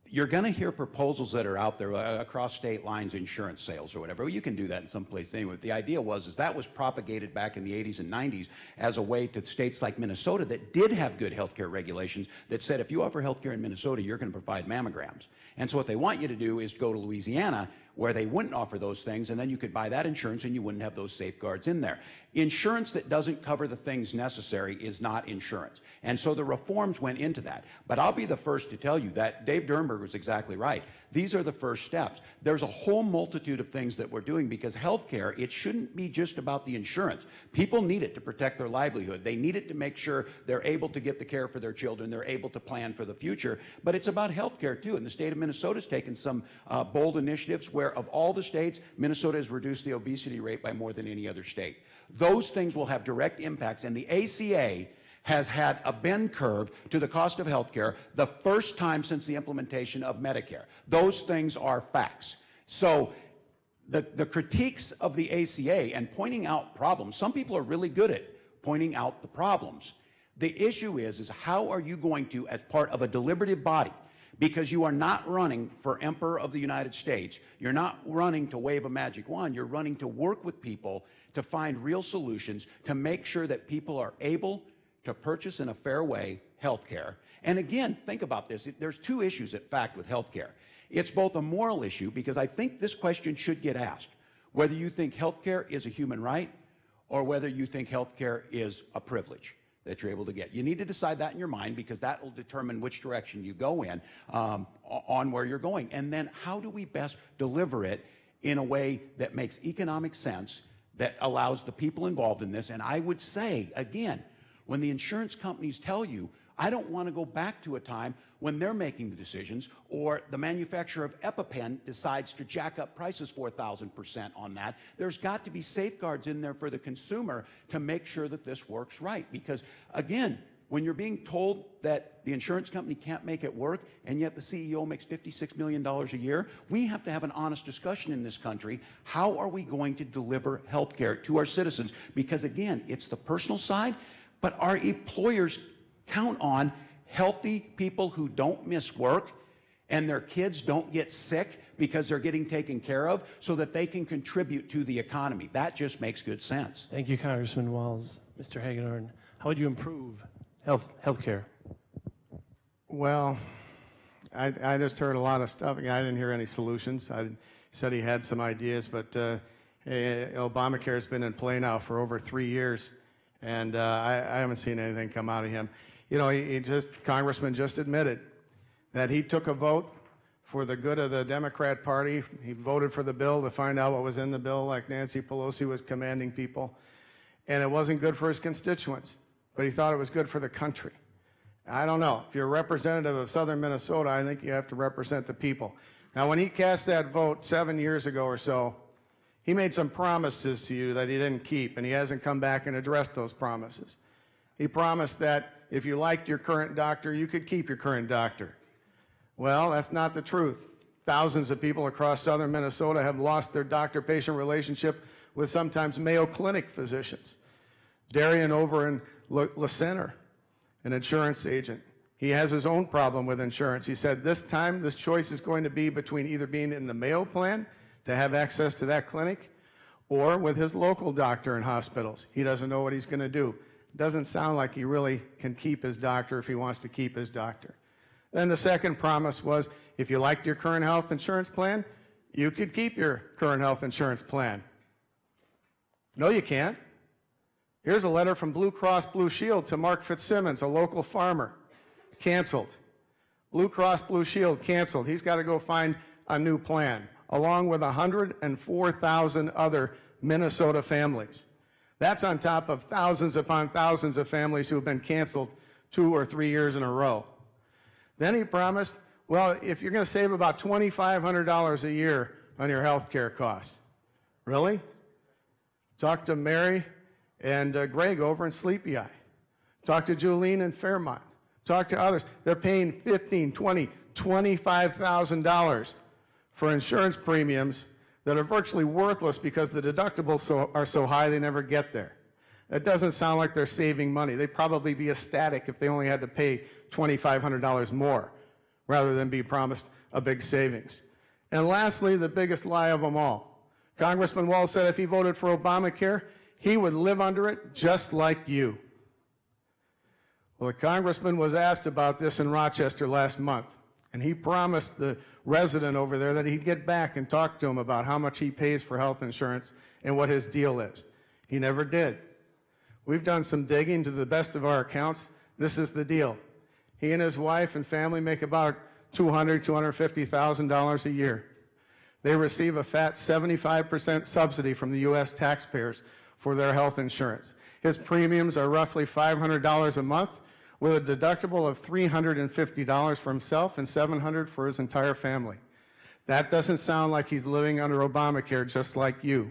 you're going to hear proposals that are out there across state lines, insurance sales or whatever. Well, you can do that in some place anyway. The idea was that was propagated back in the 80s and 90s as a way to states like Minnesota that did have good healthcare regulations that said if you offer healthcare in Minnesota, you're going to provide mammograms. And so what they want you to do is go to Louisiana where they wouldn't offer those things, and then you could buy that insurance and you wouldn't have those safeguards in there. Insurance that doesn't cover the things necessary is not insurance. And so the reforms went into that. But I'll be the first to tell you that Dave Durnberg was exactly right. These are the first steps. There's a whole multitude of things that we're doing because healthcare, it shouldn't be just about the insurance. People need it to protect their livelihood. They need it to make sure they're able to get the care for their children, they're able to plan for the future. But it's about healthcare too. And the state of Minnesota's taken some bold initiatives where of all the states, Minnesota has reduced the obesity rate by more than any other state. Those things will have direct impacts, and the ACA has had a bend curve to the cost of health care the first time since the implementation of Medicare. Those things are facts. So the critiques of the ACA and pointing out problems, some people are really good at pointing out the problems. The issue is how are you going to, as part of a deliberative body, because you are not running for Emperor of the United States, you're not running to wave a magic wand, you're running to work with people to find real solutions to make sure that people are able to purchase in a fair way health care. And again, think about this. There's 2 issues at fact with health care. It's both a moral issue, because I think this question should get asked, whether you think health care is a human right or whether you think health care is a privilege. that you're able to get. You need to decide that in your mind because that will determine which direction you go in on where you're going. And then how do we best deliver it in a way that makes economic sense, that allows the people involved in this? And I would say, again, when the insurance companies tell you, I don't want to go back to a time when they're making the decisions, or the manufacturer of EpiPen decides to jack up prices 4,000% on that. There's got to be safeguards in there for the consumer to make sure that this works right. Because, again, when you're being told that the insurance company can't make it work, and yet the CEO makes $56 million a year, we have to have an honest discussion in this country. How are we going to deliver health care to our citizens? Because, again, it's the personal side, but our employers count on healthy people who don't miss work and their kids don't get sick because they're getting taken care of so that they can contribute to the economy. That just makes good sense. Thank you, Congressman Walz. Mr. Hagedorn, how would you improve health care? Well, I just heard a lot of stuff. I didn't hear any solutions. I said he had some ideas, but Obamacare has been in play now for over 3 years, and I haven't seen anything come out of him. You know, Congressman just admitted that he took a vote for the good of the Democrat Party. He voted for the bill to find out what was in the bill, like Nancy Pelosi was commanding people. And it wasn't good for his constituents, but he thought it was good for the country. I don't know. If you're a representative of southern Minnesota, I think you have to represent the people. Now, when he cast that vote 7 years ago or so, he made some promises to you that he didn't keep, and he hasn't come back and addressed those promises. He promised that if you liked your current doctor, you could keep your current doctor. Well, that's not the truth. Thousands of people across southern Minnesota have lost their doctor-patient relationship with sometimes Mayo Clinic physicians. Darian over in La Center, an insurance agent, he has his own problem with insurance. He said this time this choice is going to be between either being in the Mayo plan to have access to that clinic or with his local doctor and hospitals. He doesn't know what he's going to do. Doesn't sound like he really can keep his doctor if he wants to keep his doctor. Then the second promise was, if you liked your current health insurance plan, you could keep your current health insurance plan. No, you can't. Here's a letter from Blue Cross Blue Shield to Mark Fitzsimmons, a local farmer. Canceled. Blue Cross Blue Shield canceled. He's got to go find a new plan, along with 104,000 other Minnesota families. That's on top of thousands upon thousands of families who have been canceled 2 or 3 years in a row. Then he promised, well, if you're going to save about $2,500 a year on your health care costs. Really? Talk to Mary and Greg over in Sleepy Eye. Talk to Julene in Fairmont. Talk to others. They're paying $15,000, $20,000, $25,000 for insurance premiums that are virtually worthless because the deductibles are so high they never get there. It doesn't sound like they're saving money. They'd probably be ecstatic if they only had to pay $2,500 more rather than be promised a big savings. And lastly, the biggest lie of them all. Congressman Walz said if he voted for Obamacare, he would live under it just like you. Well, the congressman was asked about this in Rochester last month, and he promised the resident over there that he'd get back and talk to him about how much he pays for health insurance and what his deal is. He never did. We've done some digging to the best of our accounts. This is the deal. He and his wife and family make about $200,000, $250,000 a year. They receive a fat 75% subsidy from the U.S. taxpayers for their health insurance. His premiums are roughly $500 a month, with a deductible of $350 for himself and $700 for his entire family. That doesn't sound like he's living under Obamacare just like you.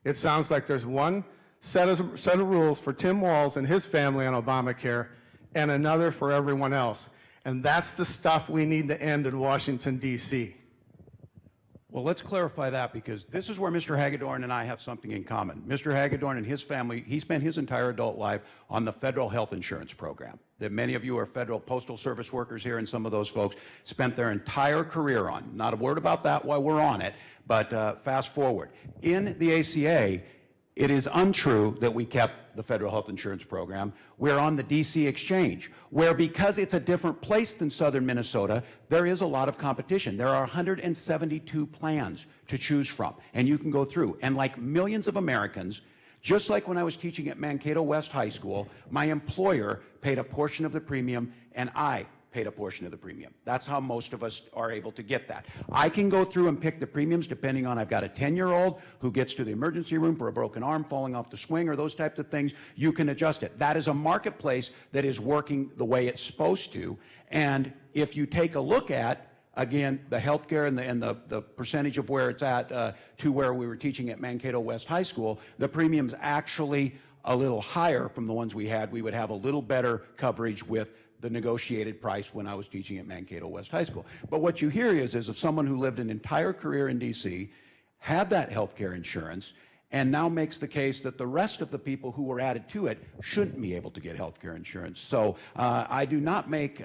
It sounds like there's one set of rules for Tim Walz and his family on Obamacare and another for everyone else. And that's the stuff we need to end in Washington, D.C. Well, let's clarify that, because this is where Mr. Hagedorn and I have something in common. Mr. Hagedorn and his family, he spent his entire adult life on the federal health insurance program that many of you are federal postal service workers here, and some of those folks spent their entire career on. Not a word about that while we're on it, but fast forward. In the ACA, it is untrue that we kept the federal health insurance program. We're on the DC exchange, where, because it's a different place than southern Minnesota, there is a lot of competition. There are 172 plans to choose from, and you can go through. And like millions of Americans, Just like when I was teaching at Mankato West High School, my employer paid a portion of the premium and I paid a portion of the premium. That's how most of us are able to get that. I can go through and pick the premiums depending on, I've got a 10-year-old who gets to the emergency room for a broken arm, falling off the swing, or those types of things. You can adjust it. That is a marketplace that is working the way it's supposed to. And if you take a look at, again, the healthcare and the percentage of where it's at to where we were teaching at Mankato West High School, the premium's actually a little higher from the ones we had. We would have a little better coverage with the negotiated price when I was teaching at Mankato West High School. But what you hear is of someone who lived an entire career in D.C., had that health care insurance, and now makes the case that the rest of the people who were added to it shouldn't be able to get health care insurance. So I do not make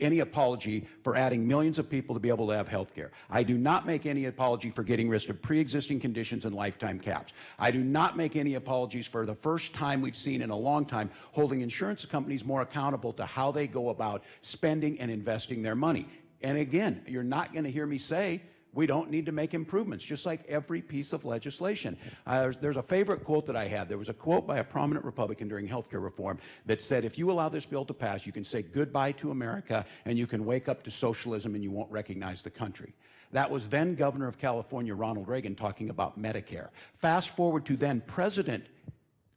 any apology for adding millions of people to be able to have health care. I do not make any apology for getting rid of pre-existing conditions and lifetime caps. I do not make any apologies for the first time we've seen in a long time holding insurance companies more accountable to how they go about spending and investing their money. And again, you're not going to hear me say we don't need to make improvements, just like every piece of legislation. There's a favorite quote that I had. There was a quote by a prominent Republican during healthcare reform that said, if you allow this bill to pass, you can say goodbye to America and you can wake up to socialism and you won't recognize the country. That was then Governor of California, Ronald Reagan, talking about Medicare. Fast forward to then President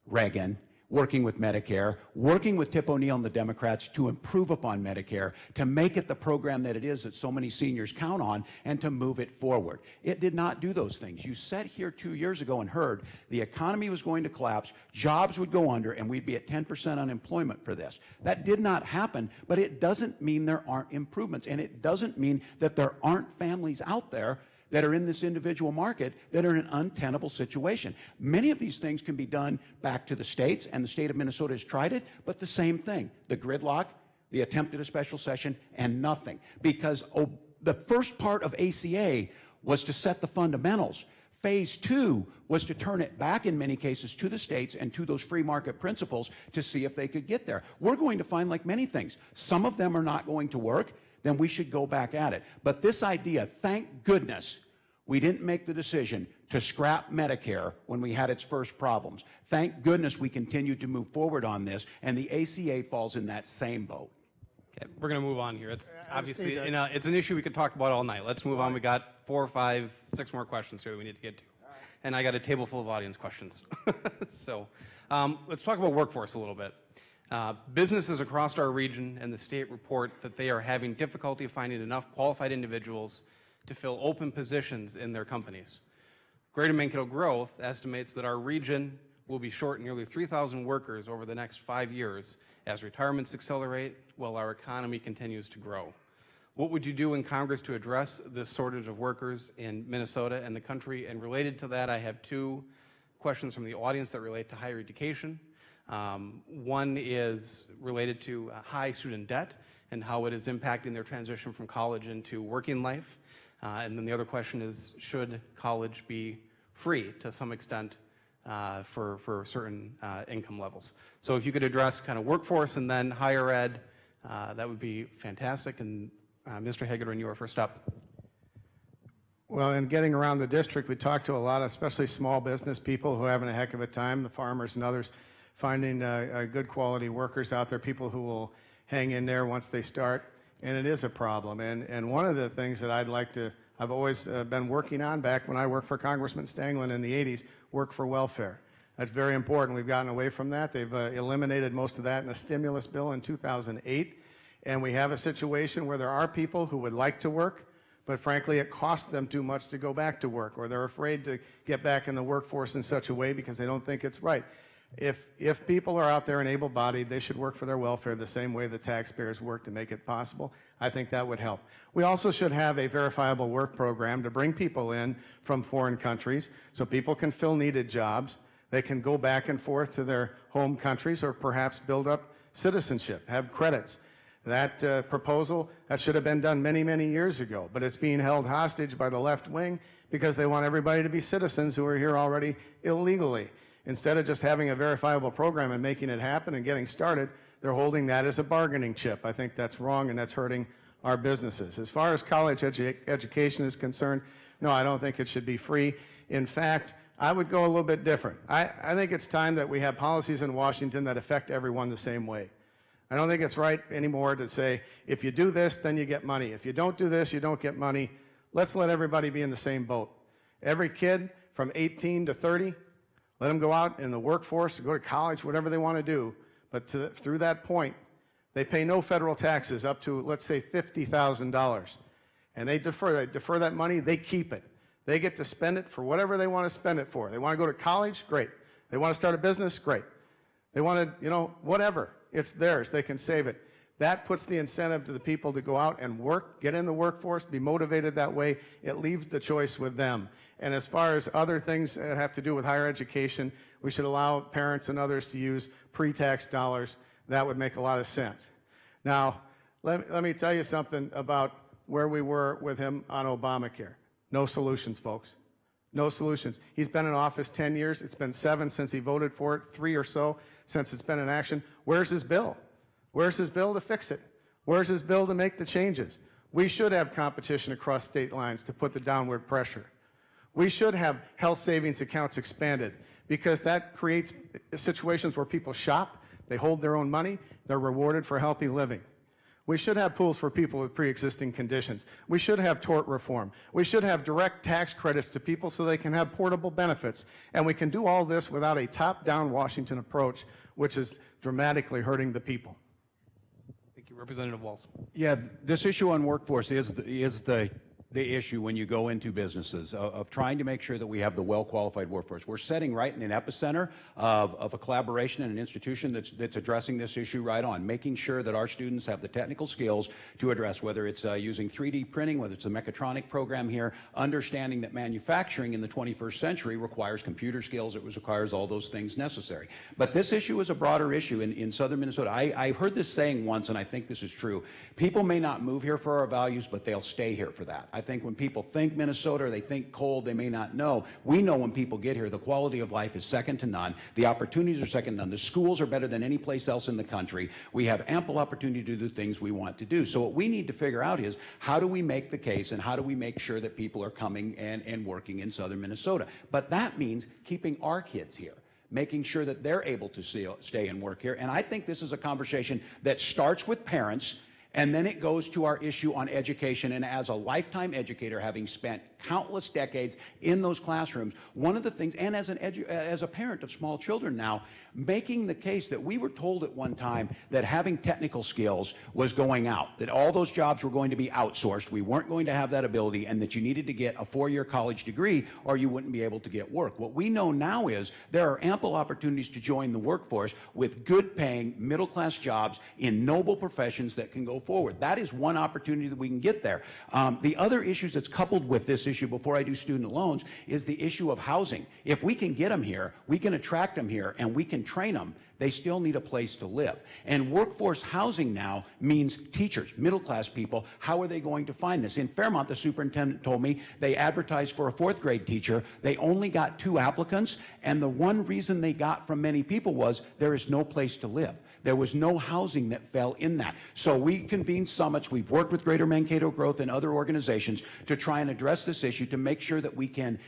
Reagan, working with Medicare, working with Tip O'Neill and the Democrats to improve upon Medicare, to make it the program that it is that so many seniors count on, and to move it forward. It did not do those things. You sat here 2 years ago and heard the economy was going to collapse, jobs would go under, and we'd be at 10% unemployment for this. That did not happen, but it doesn't mean there aren't improvements, and it doesn't mean that there aren't families out there that are in this individual market that are in an untenable situation. Many of these things can be done back to the states, and the state of Minnesota has tried it, but the same thing. The gridlock, the attempt at a special session, and nothing. Because the first part of ACA was to set the fundamentals. Phase 2 was to turn it back in many cases to the states and to those free market principles to see if they could get there. We're going to find, like many things, some of them are not going to work, then we should go back at it. But this idea, thank goodness, we didn't make the decision to scrap Medicare when we had its first problems. Thank goodness we continued to move forward on this, and the ACA falls in that same boat. Okay, we're going to move on here. It's obviously, it's an issue we could talk about all night. Let's move on. We got 4, 5, 6 more questions here that we need to get to. And I got a table full of audience questions. So let's talk about workforce a little bit. Businesses across our region and the state report that they are having difficulty finding enough qualified individuals to fill open positions in their companies. Greater Mankato Growth estimates that our region will be short nearly 3,000 workers over the next 5 years as retirements accelerate while our economy continues to grow. What would you do in Congress to address this shortage of workers in Minnesota and the country? And related to that, I have 2 questions from the audience that relate to higher education. One is related to high student debt and how it is impacting their transition from college into working life. And then the other question is, should college be free to some extent for certain income levels? So if you could address kind of workforce and then higher ed, that would be fantastic. And Mr. Hagedorn, you are first up. Well, in getting around the district, we talked to a lot of, especially small business people who are having a heck of a time, the farmers and others, finding good quality workers out there, people who will hang in there once they start, and it is a problem. And one of the things that I've always been working on back when I worked for Congressman Stanglin in the 80s, work for welfare. That's very important. We've gotten away from that. They've eliminated most of that in a stimulus bill in 2008, and we have a situation where there are people who would like to work, but frankly it costs them too much to go back to work, or they're afraid to get back in the workforce in such a way because they don't think it's right. If people are out there and able-bodied, they should work for their welfare the same way the taxpayers work to make it possible. I think that would help. We also should have a verifiable work program to bring people in from foreign countries so people can fill needed jobs. They can go back and forth to their home countries or perhaps build up citizenship, have credits. That proposal, that should have been done many, many years ago, but it's being held hostage by the left wing because they want everybody to be citizens who are here already illegally. Instead of just having a verifiable program and making it happen and getting started, they're holding that as a bargaining chip. I think that's wrong, and that's hurting our businesses. As far as college education is concerned, no, I don't think it should be free. In fact, I would go a little bit different. I think it's time that we have policies in Washington that affect everyone the same way. I don't think it's right anymore to say, if you do this, then you get money. If you don't do this, you don't get money. Let's let everybody be in the same boat. Every kid from 18 to 30, let them go out in the workforce, go to college, whatever they want to do. But through that point, they pay no federal taxes up to, let's say, $50,000. And they defer that money, they keep it. They get to spend it for whatever they want to spend it for. They want to go to college? Great. They want to start a business? Great. They want to, whatever. It's theirs. They can save it. That puts the incentive to the people to go out and work, get in the workforce, be motivated that way. It leaves the choice with them. And as far as other things that have to do with higher education, we should allow parents and others to use pre-tax dollars. That would make a lot of sense. Now, let me tell you something about where we were with him on Obamacare. No solutions, folks. No solutions. He's been in office 10 years. It's been 7 since he voted for it, 3 or so since it's been in action. Where's his bill? Where's his bill to fix it? Where's his bill to make the changes? We should have competition across state lines to put the downward pressure. We should have health savings accounts expanded because that creates situations where people shop, they hold their own money, they're rewarded for healthy living. We should have pools for people with pre-existing conditions. We should have tort reform. We should have direct tax credits to people so they can have portable benefits. And we can do all this without a top-down Washington approach, which is dramatically hurting the people. Thank you, Representative Walz. Yeah, this issue on workforce is the issue when you go into businesses of trying to make sure that we have the well-qualified workforce. We're sitting right in an epicenter of a collaboration and an institution that's addressing this issue right on, making sure that our students have the technical skills to address whether it's using 3D printing, whether it's a mechatronic program here, understanding that manufacturing in the 21st century requires computer skills, it requires all those things necessary. But this issue is a broader issue in southern Minnesota. I've heard this saying once, and I think this is true. People may not move here for our values, but they'll stay here for that. I think when people think Minnesota or they think cold, they may not know. We know when people get here, the quality of life is second to none. The opportunities are second to none. The schools are better than any place else in the country. We have ample opportunity to do the things we want to do. So what we need to figure out is how do we make the case and how do we make sure that people are coming and working in southern Minnesota? But that means keeping our kids here, making sure that they're able to stay and work here. And I think this is a conversation that starts with parents, and then it goes to our issue on education. And as a lifetime educator, having spent countless decades in those classrooms, one of the things, and as a parent of small children now, making the case that we were told at one time that having technical skills was going out, that all those jobs were going to be outsourced, we weren't going to have that ability, and that you needed to get a 4-year college degree or you wouldn't be able to get work. What we know now is there are ample opportunities to join the workforce with good paying middle-class jobs in noble professions that can go forward. That is one opportunity that we can get there. The other issues that's coupled with this issue, before I do student loans, is the issue of housing. If we can get them here, we can attract them here, and we can train them, they still need a place to live. And workforce housing now means teachers, middle-class people. How are they going to find this? In Fairmont, the superintendent told me they advertised for a 4th grade teacher. They only got 2 applicants, and the one reason they got from many people was there is no place to live. There was no housing that fell in that. So we convened summits. We've worked with Greater Mankato Growth and other organizations to try and address this issue, to make sure that we can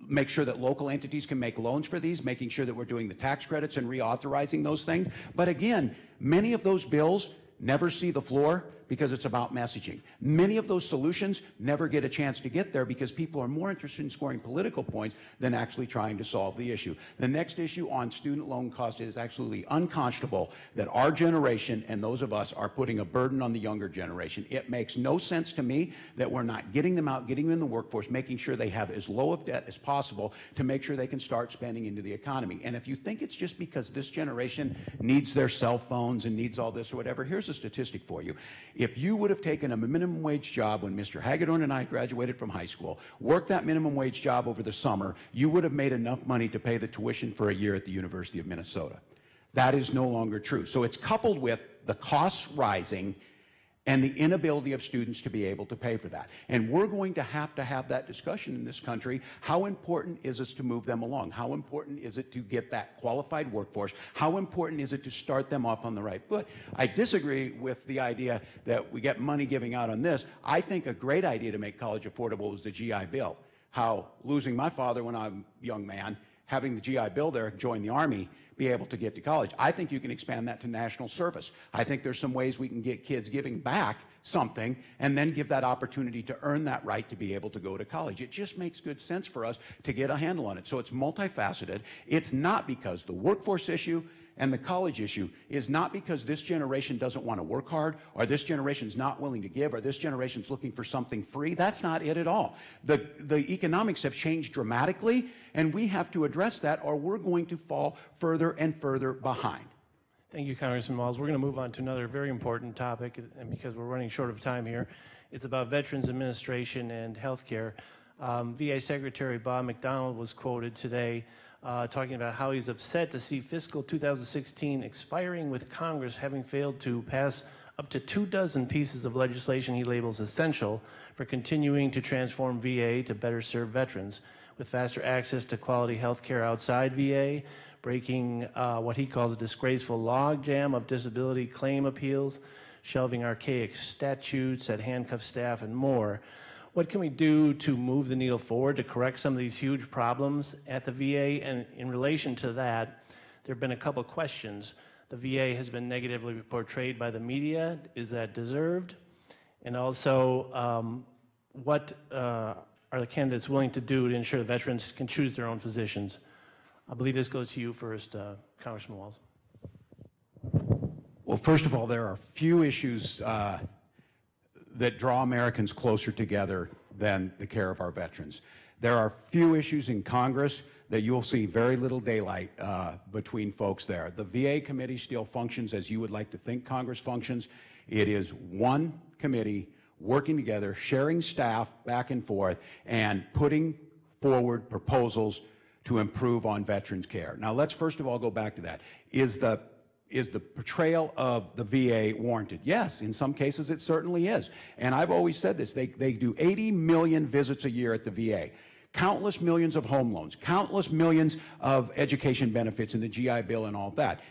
make sure that local entities can make loans for these, making sure that we're doing the tax credits and reauthorizing those things. But again, many of those bills never see the floor because it's about messaging. Many of those solutions never get a chance to get there because people are more interested in scoring political points than actually trying to solve the issue. The next issue on student loan cost is absolutely unconscionable that our generation and those of us are putting a burden on the younger generation. It makes no sense to me that we're not getting them out, getting them in the workforce, making sure they have as low of debt as possible to make sure they can start spending into the economy. And if you think it's just because this generation needs their cell phones and needs all this or whatever, here's a statistic for you. If you would have taken a minimum wage job when Mr. Hagedorn and I graduated from high school, worked that minimum wage job over the summer, you would have made enough money to pay the tuition for a year at the University of Minnesota. That is no longer true. So it's coupled with the costs rising and the inability of students to be able to pay for that. And we're going to have that discussion in this country. How important is it to move them along? How important is it to get that qualified workforce? How important is it to start them off on the right foot? I disagree with the idea that we get money giving out on this. I think a great idea to make college affordable was the GI Bill. how losing my father when I'm a young man, having the GI Bill there, join the Army, be able to get to college. I think you can expand that to national service. I think there's some ways we can get kids giving back something and then give that opportunity to earn that right to be able to go to college. It just makes good sense for us to get a handle on it. So it's multifaceted. It's not because the workforce issue and the college issue is not because this generation doesn't want to work hard, or this generation's not willing to give, or this generation's looking for something free. That's not it at all. The economics have changed dramatically, and we have to address that, or we're going to fall further and further behind. Thank you, Congressman Walz. We're going to move on to another very important topic, and because we're running short of time here, it's about Veterans Administration and health care. VA Secretary Bob McDonald was quoted today talking about how he's upset to see fiscal 2016 expiring with Congress having failed to pass up to 24 pieces of legislation he labels essential for continuing to transform VA to better serve veterans, with faster access to quality health care outside VA, breaking what he calls a disgraceful logjam of disability claim appeals, shelving archaic statutes that handcuff staff, and more. What can we do to move the needle forward to correct some of these huge problems at the VA? And in relation to that, there have been a couple questions. The VA has been negatively portrayed by the media. Is that deserved? And also, what are the candidates willing to do to ensure that veterans can choose their own physicians? I believe this goes to you first, Congressman Walz. Well, first of all, there are few issues that draw Americans closer together than the care of our veterans. There are few issues in Congress that you'll see very little daylight between folks there. The VA committee still functions as you would like to think Congress functions. It is one committee working together, sharing staff back and forth, and putting forward proposals to improve on veterans care. Now, let's first of all go back to that. Is the portrayal of the VA warranted? Yes, in some cases it certainly is. And I've always said this, they do 80 million visits a year at the VA, countless millions of home loans, countless millions of education benefits in the GI Bill and all that.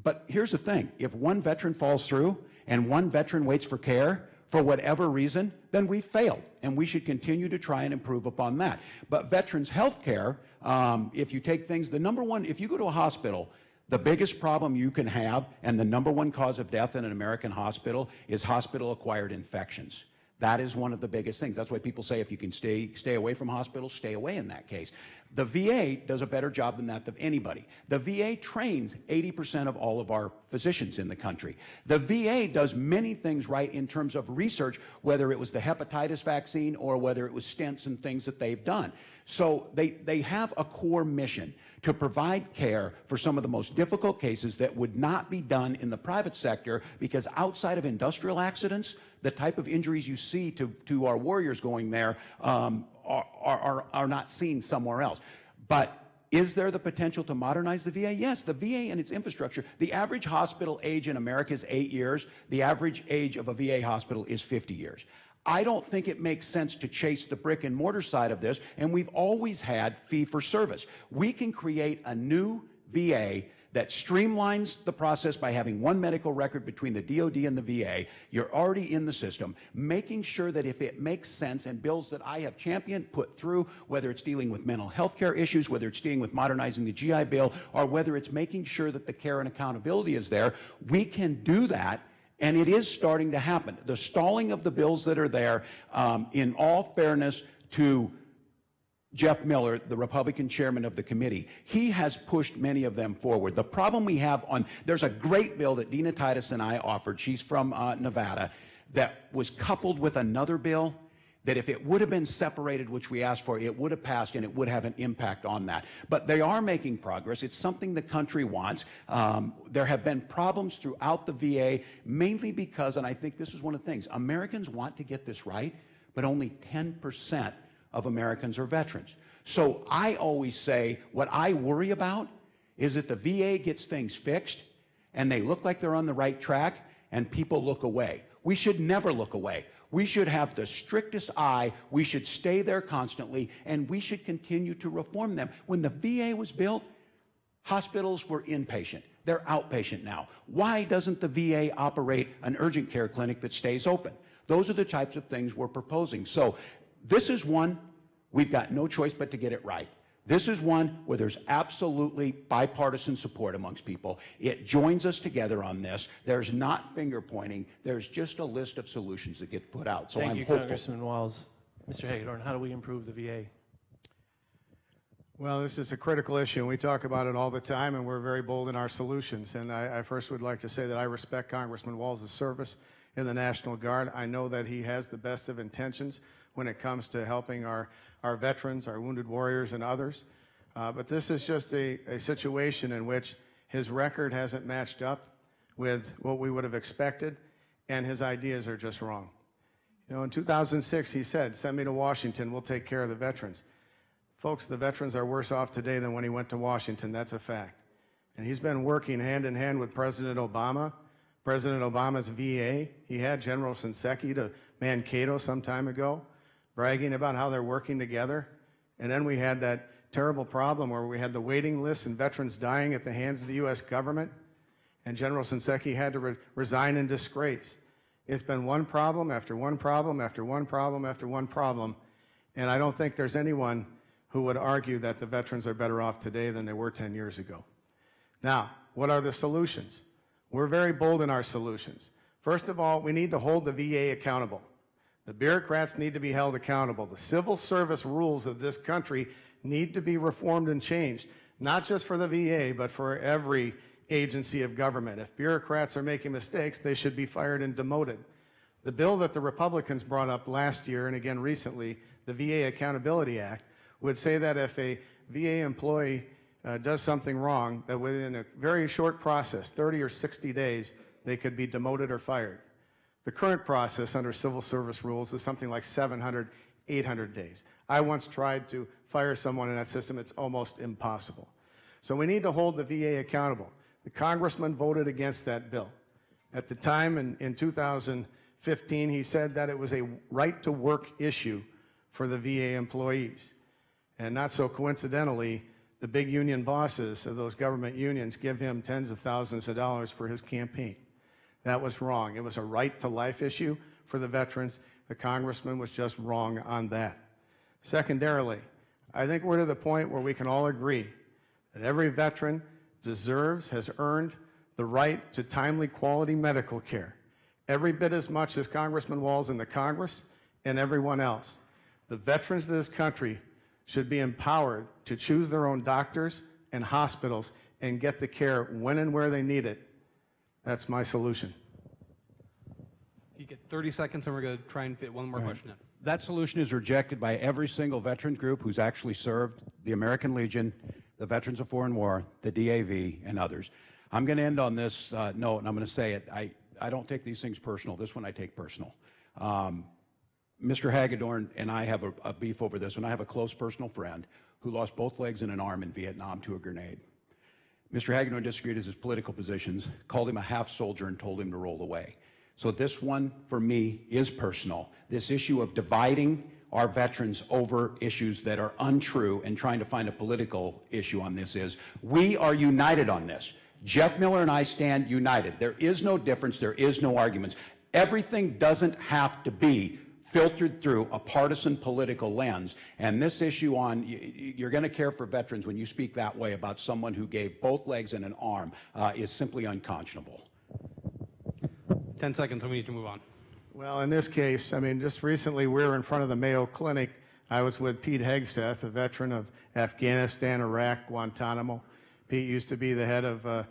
But here's the thing, if one veteran falls through and one veteran waits for care for whatever reason, then we failed, and we should continue to try and improve upon that. But veterans health care, if you take things, the number one, if you go to a hospital, the biggest problem you can have, and the number one cause of death in an American hospital, is hospital-acquired infections. That is one of the biggest things. That's why people say if you can stay away from hospitals, stay away in that case. The VA does a better job than that of anybody. The VA trains 80% of all of our physicians in the country. The VA does many things right in terms of research, whether it was the hepatitis vaccine or whether it was stents and things that they've done. So they have a core mission to provide care for some of the most difficult cases that would not be done in the private sector, because outside of industrial accidents, the type of injuries you see to our warriors going there are not seen somewhere else. But is there the potential to modernize the VA? Yes, the VA and its infrastructure. The average hospital age in America is 8 years. The average age of a VA hospital is 50 years. I don't think it makes sense to chase the brick and mortar side of this, and we've always had fee for service. We can create a new VA that streamlines the process by having one medical record between the DOD and the VA. You're already in the system, making sure that if it makes sense, and bills that I have championed, put through, whether it's dealing with mental health care issues, whether it's dealing with modernizing the GI Bill, or whether it's making sure that the care and accountability is there, we can do that. And it is starting to happen. The stalling of the bills that are there, in all fairness to Jeff Miller, the Republican chairman of the committee, he has pushed many of them forward. The problem we have there's a great bill that Dina Titus and I offered, she's from Nevada, that was coupled with another bill that if it would have been separated, which we asked for, it would have passed and it would have an impact on that. But they are making progress. It's something the country wants. There have been problems throughout the VA, mainly because, and I think this is one of the things, Americans want to get this right, but only 10% of Americans are veterans. So I always say what I worry about is that the VA gets things fixed and they look like they're on the right track and people look away. We should never look away. We should have the strictest eye. We should stay there constantly, and we should continue to reform them. When the VA was built, hospitals were inpatient. They're outpatient now. Why doesn't the VA operate an urgent care clinic that stays open? Those are the types of things we're proposing. So this is one we've got no choice but to get it right. This is one where there's absolutely bipartisan support amongst people. It joins us together on this. There's not finger pointing. There's just a list of solutions that get put out. So Thank I'm you, hopeful. Congressman Walz. Mr. Hagedorn, how do we improve the VA? Well, this is a critical issue, and we talk about it all the time, and we're very bold in our solutions. And I first would like to say that I respect Congressman Walz's service in the National Guard. I know that he has the best of intentions when it comes to helping our veterans, our wounded warriors, and others. But this is just a situation in which his record hasn't matched up with what we would have expected, and his ideas are just wrong. You know, in 2006, he said, "Send me to Washington, we'll take care of the veterans." Folks, the veterans are worse off today than when he went to Washington. That's a fact. And he's been working hand in hand with President Obama, President Obama's VA. He had General Shinseki to Mankato some time ago, bragging about how they're working together. And then we had that terrible problem where we had the waiting lists and veterans dying at the hands of the U.S. government, and General Shinseki had to resign in disgrace. It's been one problem after one problem after one problem after one problem, and I don't think there's anyone who would argue that the veterans are better off today than they were 10 years ago. Now, what are the solutions? We're very bold in our solutions. First of all, we need to hold the VA accountable. The bureaucrats need to be held accountable. The civil service rules of this country need to be reformed and changed, not just for the VA, but for every agency of government. If bureaucrats are making mistakes, they should be fired and demoted. The bill that the Republicans brought up last year, and again recently, the VA Accountability Act, would say that if a VA employee does something wrong, that within a very short process, 30 or 60 days, they could be demoted or fired. The current process under civil service rules is something like 700, 800 days. I once tried to fire someone in that system. It's almost impossible. So we need to hold the VA accountable. The congressman voted against that bill. At the time, in 2015, he said that it was a right-to-work issue for the VA employees. And not so coincidentally, the big union bosses of those government unions give him tens of thousands of dollars for his campaign. That was wrong. It was a right-to-life issue for the veterans. The congressman was just wrong on that. Secondarily, I think we're to the point where we can all agree that every veteran deserves, has earned the right to timely, quality medical care, every bit as much as Congressman Walz in the Congress and everyone else. The veterans of this country should be empowered to choose their own doctors and hospitals and get the care when and where they need it. That's my solution. You get 30 seconds, and we're going to try and fit one more question in. That solution is rejected by every single veterans group who's actually served the American Legion, the Veterans of Foreign War, the DAV, and others. I'm going to end on this note, and I'm going to say it. I don't take these things personal. This one I take personal. Mr. Hagedorn and I have a beef over this, and I have a close personal friend who lost both legs and an arm in Vietnam to a grenade. Mr. Hagedorn disagreed with his political positions, called him a half-soldier, and told him to roll away. So this one, for me, is personal. This issue of dividing our veterans over issues that are untrue and trying to find a political issue on this is, we are united on this. Jeff Miller and I stand united. There is no difference. There is no arguments. Everything doesn't have to be filtered through a partisan political lens. And this issue on, you're going to care for veterans when you speak that way about someone who gave both legs and an arm is simply unconscionable. 10 seconds, and we need to move on. Well, in this case, I mean, just recently we were in front of the Mayo Clinic. I was with Pete Hegseth, a veteran of Afghanistan, Iraq, Guantanamo. Pete used to be the head of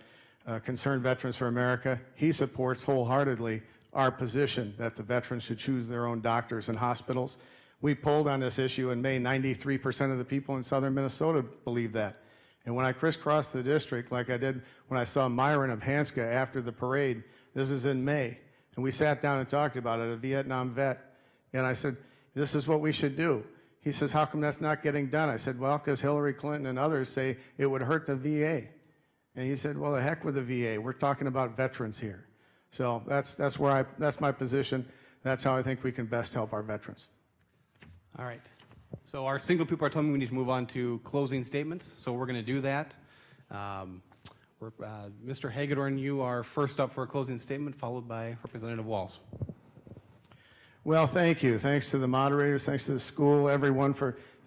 Concerned Veterans for America. He supports wholeheartedly our position that the veterans should choose their own doctors and hospitals. We polled on this issue in May. 93% of the people in southern Minnesota believe that. And when I crisscrossed the district, like I did when I saw Myron of Hanska after the parade, this is in May, and we sat down and talked about it, a Vietnam vet, and I said, this is what we should do. He says, how come that's not getting done? I said, well, because Hillary Clinton and others say it would hurt the VA. And he said, well, the heck with the VA. We're talking about veterans here. So that's my position. That's how I think we can best help our veterans. All right. So our signal people are telling me we need to move on to closing statements, so we're going to do that. Mr. Hagedorn, you are first up for a closing statement, followed by Representative Walz. Well, thank you. Thanks to the moderators, thanks to the school, everyone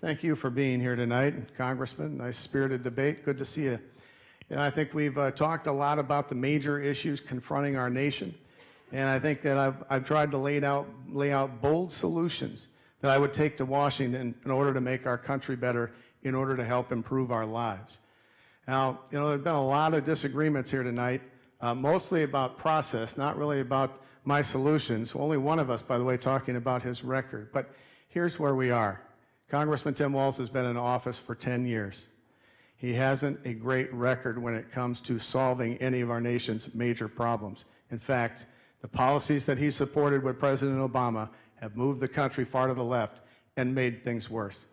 thank you for being here tonight. Congressman, nice spirited debate. Good to see you. And I think we've talked a lot about the major issues confronting our nation. And I think that I've tried to lay out bold solutions that I would take to Washington in order to make our country better, in order to help improve our lives. Now, there have been a lot of disagreements here tonight, mostly about process, not really about my solutions. Only one of us, by the way, talking about his record. But here's where we are. Congressman Tim Walz has been in office for 10 years. He hasn't a great record when it comes to solving any of our nation's major problems. In fact, the policies that he supported with President Obama have moved the country far to the left and made things worse.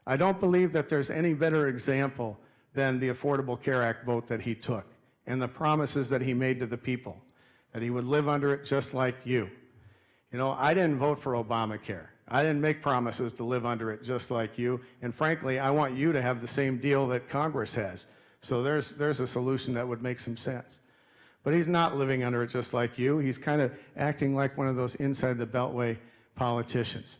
I don't believe that there's any better example than the Affordable Care Act vote that he took and the promises that he made to the people, that he would live under it just like you. You know, I didn't vote for Obamacare. I didn't make promises to live under it just like you. And frankly, I want you to have the same deal that Congress has. So there's a solution that would make some sense. But he's not living under it just like you. He's kind of acting like one of those inside the Beltway politicians.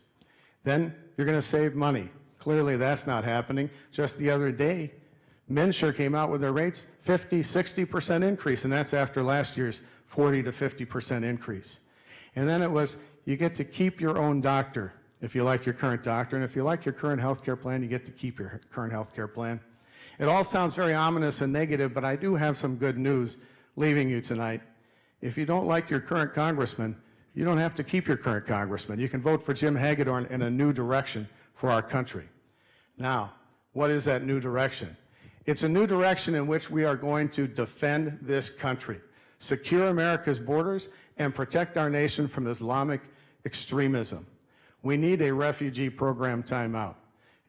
Then you're going to save money. Clearly that's not happening. Just the other day, MNsure came out with their rates, 50, 60% increase, and that's after last year's 40 to 50% increase. And then it was, you get to keep your own doctor if you like your current doctor, and if you like your current health care plan, you get to keep your current health care plan. It all sounds very ominous and negative, but I do have some good news leaving you tonight. If you don't like your current congressman, you don't have to keep your current congressman. You can vote for Jim Hagedorn in a new direction for our country. Now, what is that new direction? It's a new direction in which we are going to defend this country, secure America's borders, and protect our nation from Islamic extremism. We need a refugee program timeout.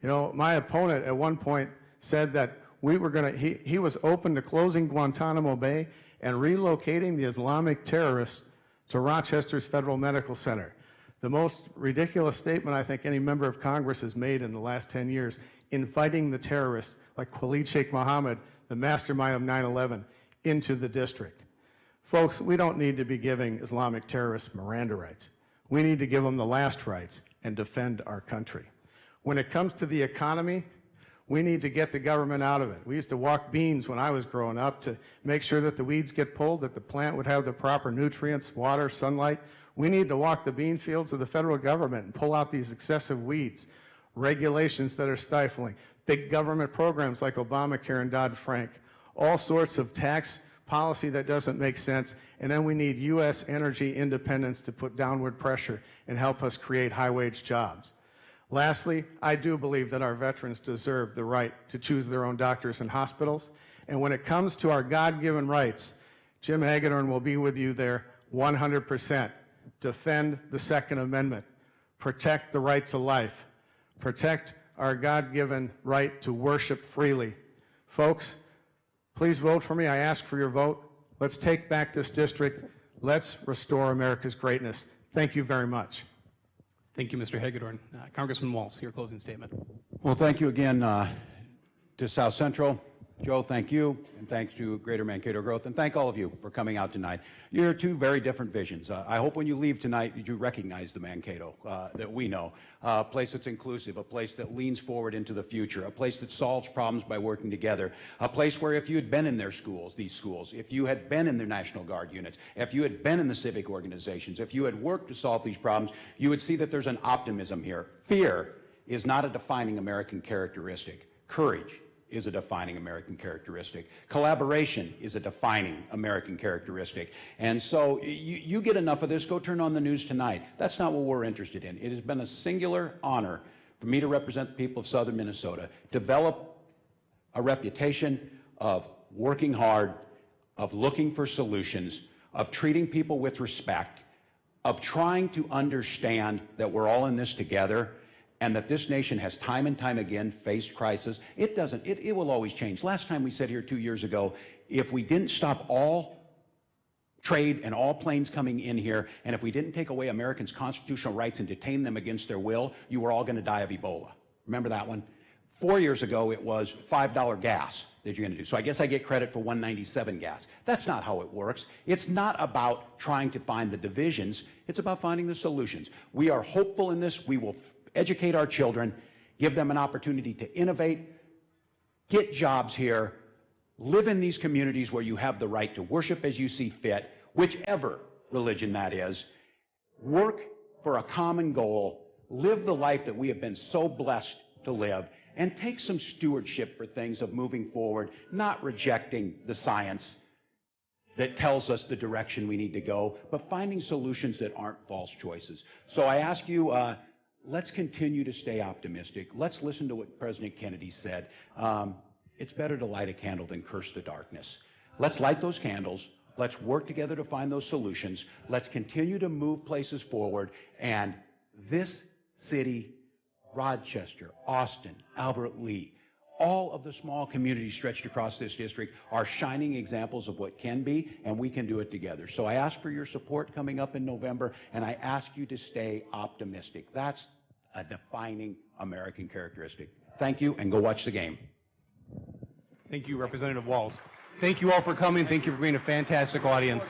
You know, my opponent at one point said that he was open to closing Guantanamo Bay and relocating the Islamic terrorists to Rochester's Federal Medical Center. The most ridiculous statement I think any member of Congress has made in the last 10 years, inviting the terrorists like Khalid Sheikh Mohammed, the mastermind of 9/11, into the district. Folks, we don't need to be giving Islamic terrorists Miranda rights. We need to give them the last rights and defend our country. When it comes to the economy, we need to get the government out of it. We used to walk beans when I was growing up to make sure that the weeds get pulled, that the plant would have the proper nutrients, water, sunlight. We need to walk the bean fields of the federal government and pull out these excessive weeds, regulations that are stifling, big government programs like Obamacare and Dodd-Frank, all sorts of tax policy that doesn't make sense, and then we need U.S. energy independence to put downward pressure and help us create high-wage jobs. Lastly, I do believe that our veterans deserve the right to choose their own doctors and hospitals, and when it comes to our God-given rights, Jim Hagedorn will be with you there 100%. Defend the Second Amendment, protect the right to life, protect our God-given right to worship freely. Folks, please vote for me. I ask for your vote. Let's take back this district. Let's restore America's greatness. Thank you very much. Thank you, Mr. Hagedorn. Congressman Walz, your closing statement. Well, thank you again to South Central. Joe, thank you, and thanks to Greater Mankato Growth, and thank all of you for coming out tonight. You're two very different visions. I hope when you leave tonight that you recognize the Mankato that we know, a place that's inclusive, a place that leans forward into the future, a place that solves problems by working together, a place where if you had been in their schools, these schools, if you had been in their National Guard units, if you had been in the civic organizations, if you had worked to solve these problems, you would see that there's an optimism here. Fear is not a defining American characteristic. Courage is a defining American characteristic. Collaboration is a defining American characteristic. And so you get enough of this, go turn on the news tonight. That's not what we're interested in. It has been a singular honor for me to represent the people of Southern Minnesota, develop a reputation of working hard, of looking for solutions, of treating people with respect, of trying to understand that we're all in this together, and that this nation has time and time again faced crisis. It will always change. Last time we said here 2 years ago, if we didn't stop all trade and all planes coming in here, and if we didn't take away Americans' constitutional rights and detain them against their will, you were all going to die of Ebola. Remember that one? 4 years ago, it was $5 gas. that you're going to do. So I guess I get credit for 197 gas. That's not how it works. It's not about trying to find the divisions. It's about finding the solutions. We are hopeful in this. We will educate our children, give them an opportunity to innovate, get jobs here, live in these communities where you have the right to worship as you see fit, whichever religion that is, work for a common goal, live the life that we have been so blessed to live, and take some stewardship for things of moving forward, not rejecting the science that tells us the direction we need to go, but finding solutions that aren't false choices. So I ask you, let's continue to stay optimistic. Let's listen to what President Kennedy said. It's better to light a candle than curse the darkness. Let's light those candles. Let's work together to find those solutions. Let's continue to move places forward. And this city, Rochester, Austin, Albert Lee, all of the small communities stretched across this district are shining examples of what can be, and we can do it together. So I ask for your support coming up in November, and I ask you to stay optimistic. That's a defining American characteristic. Thank you, and go watch the game. Thank you, Representative Walz. Thank you all for coming. Thank you for being a fantastic audience.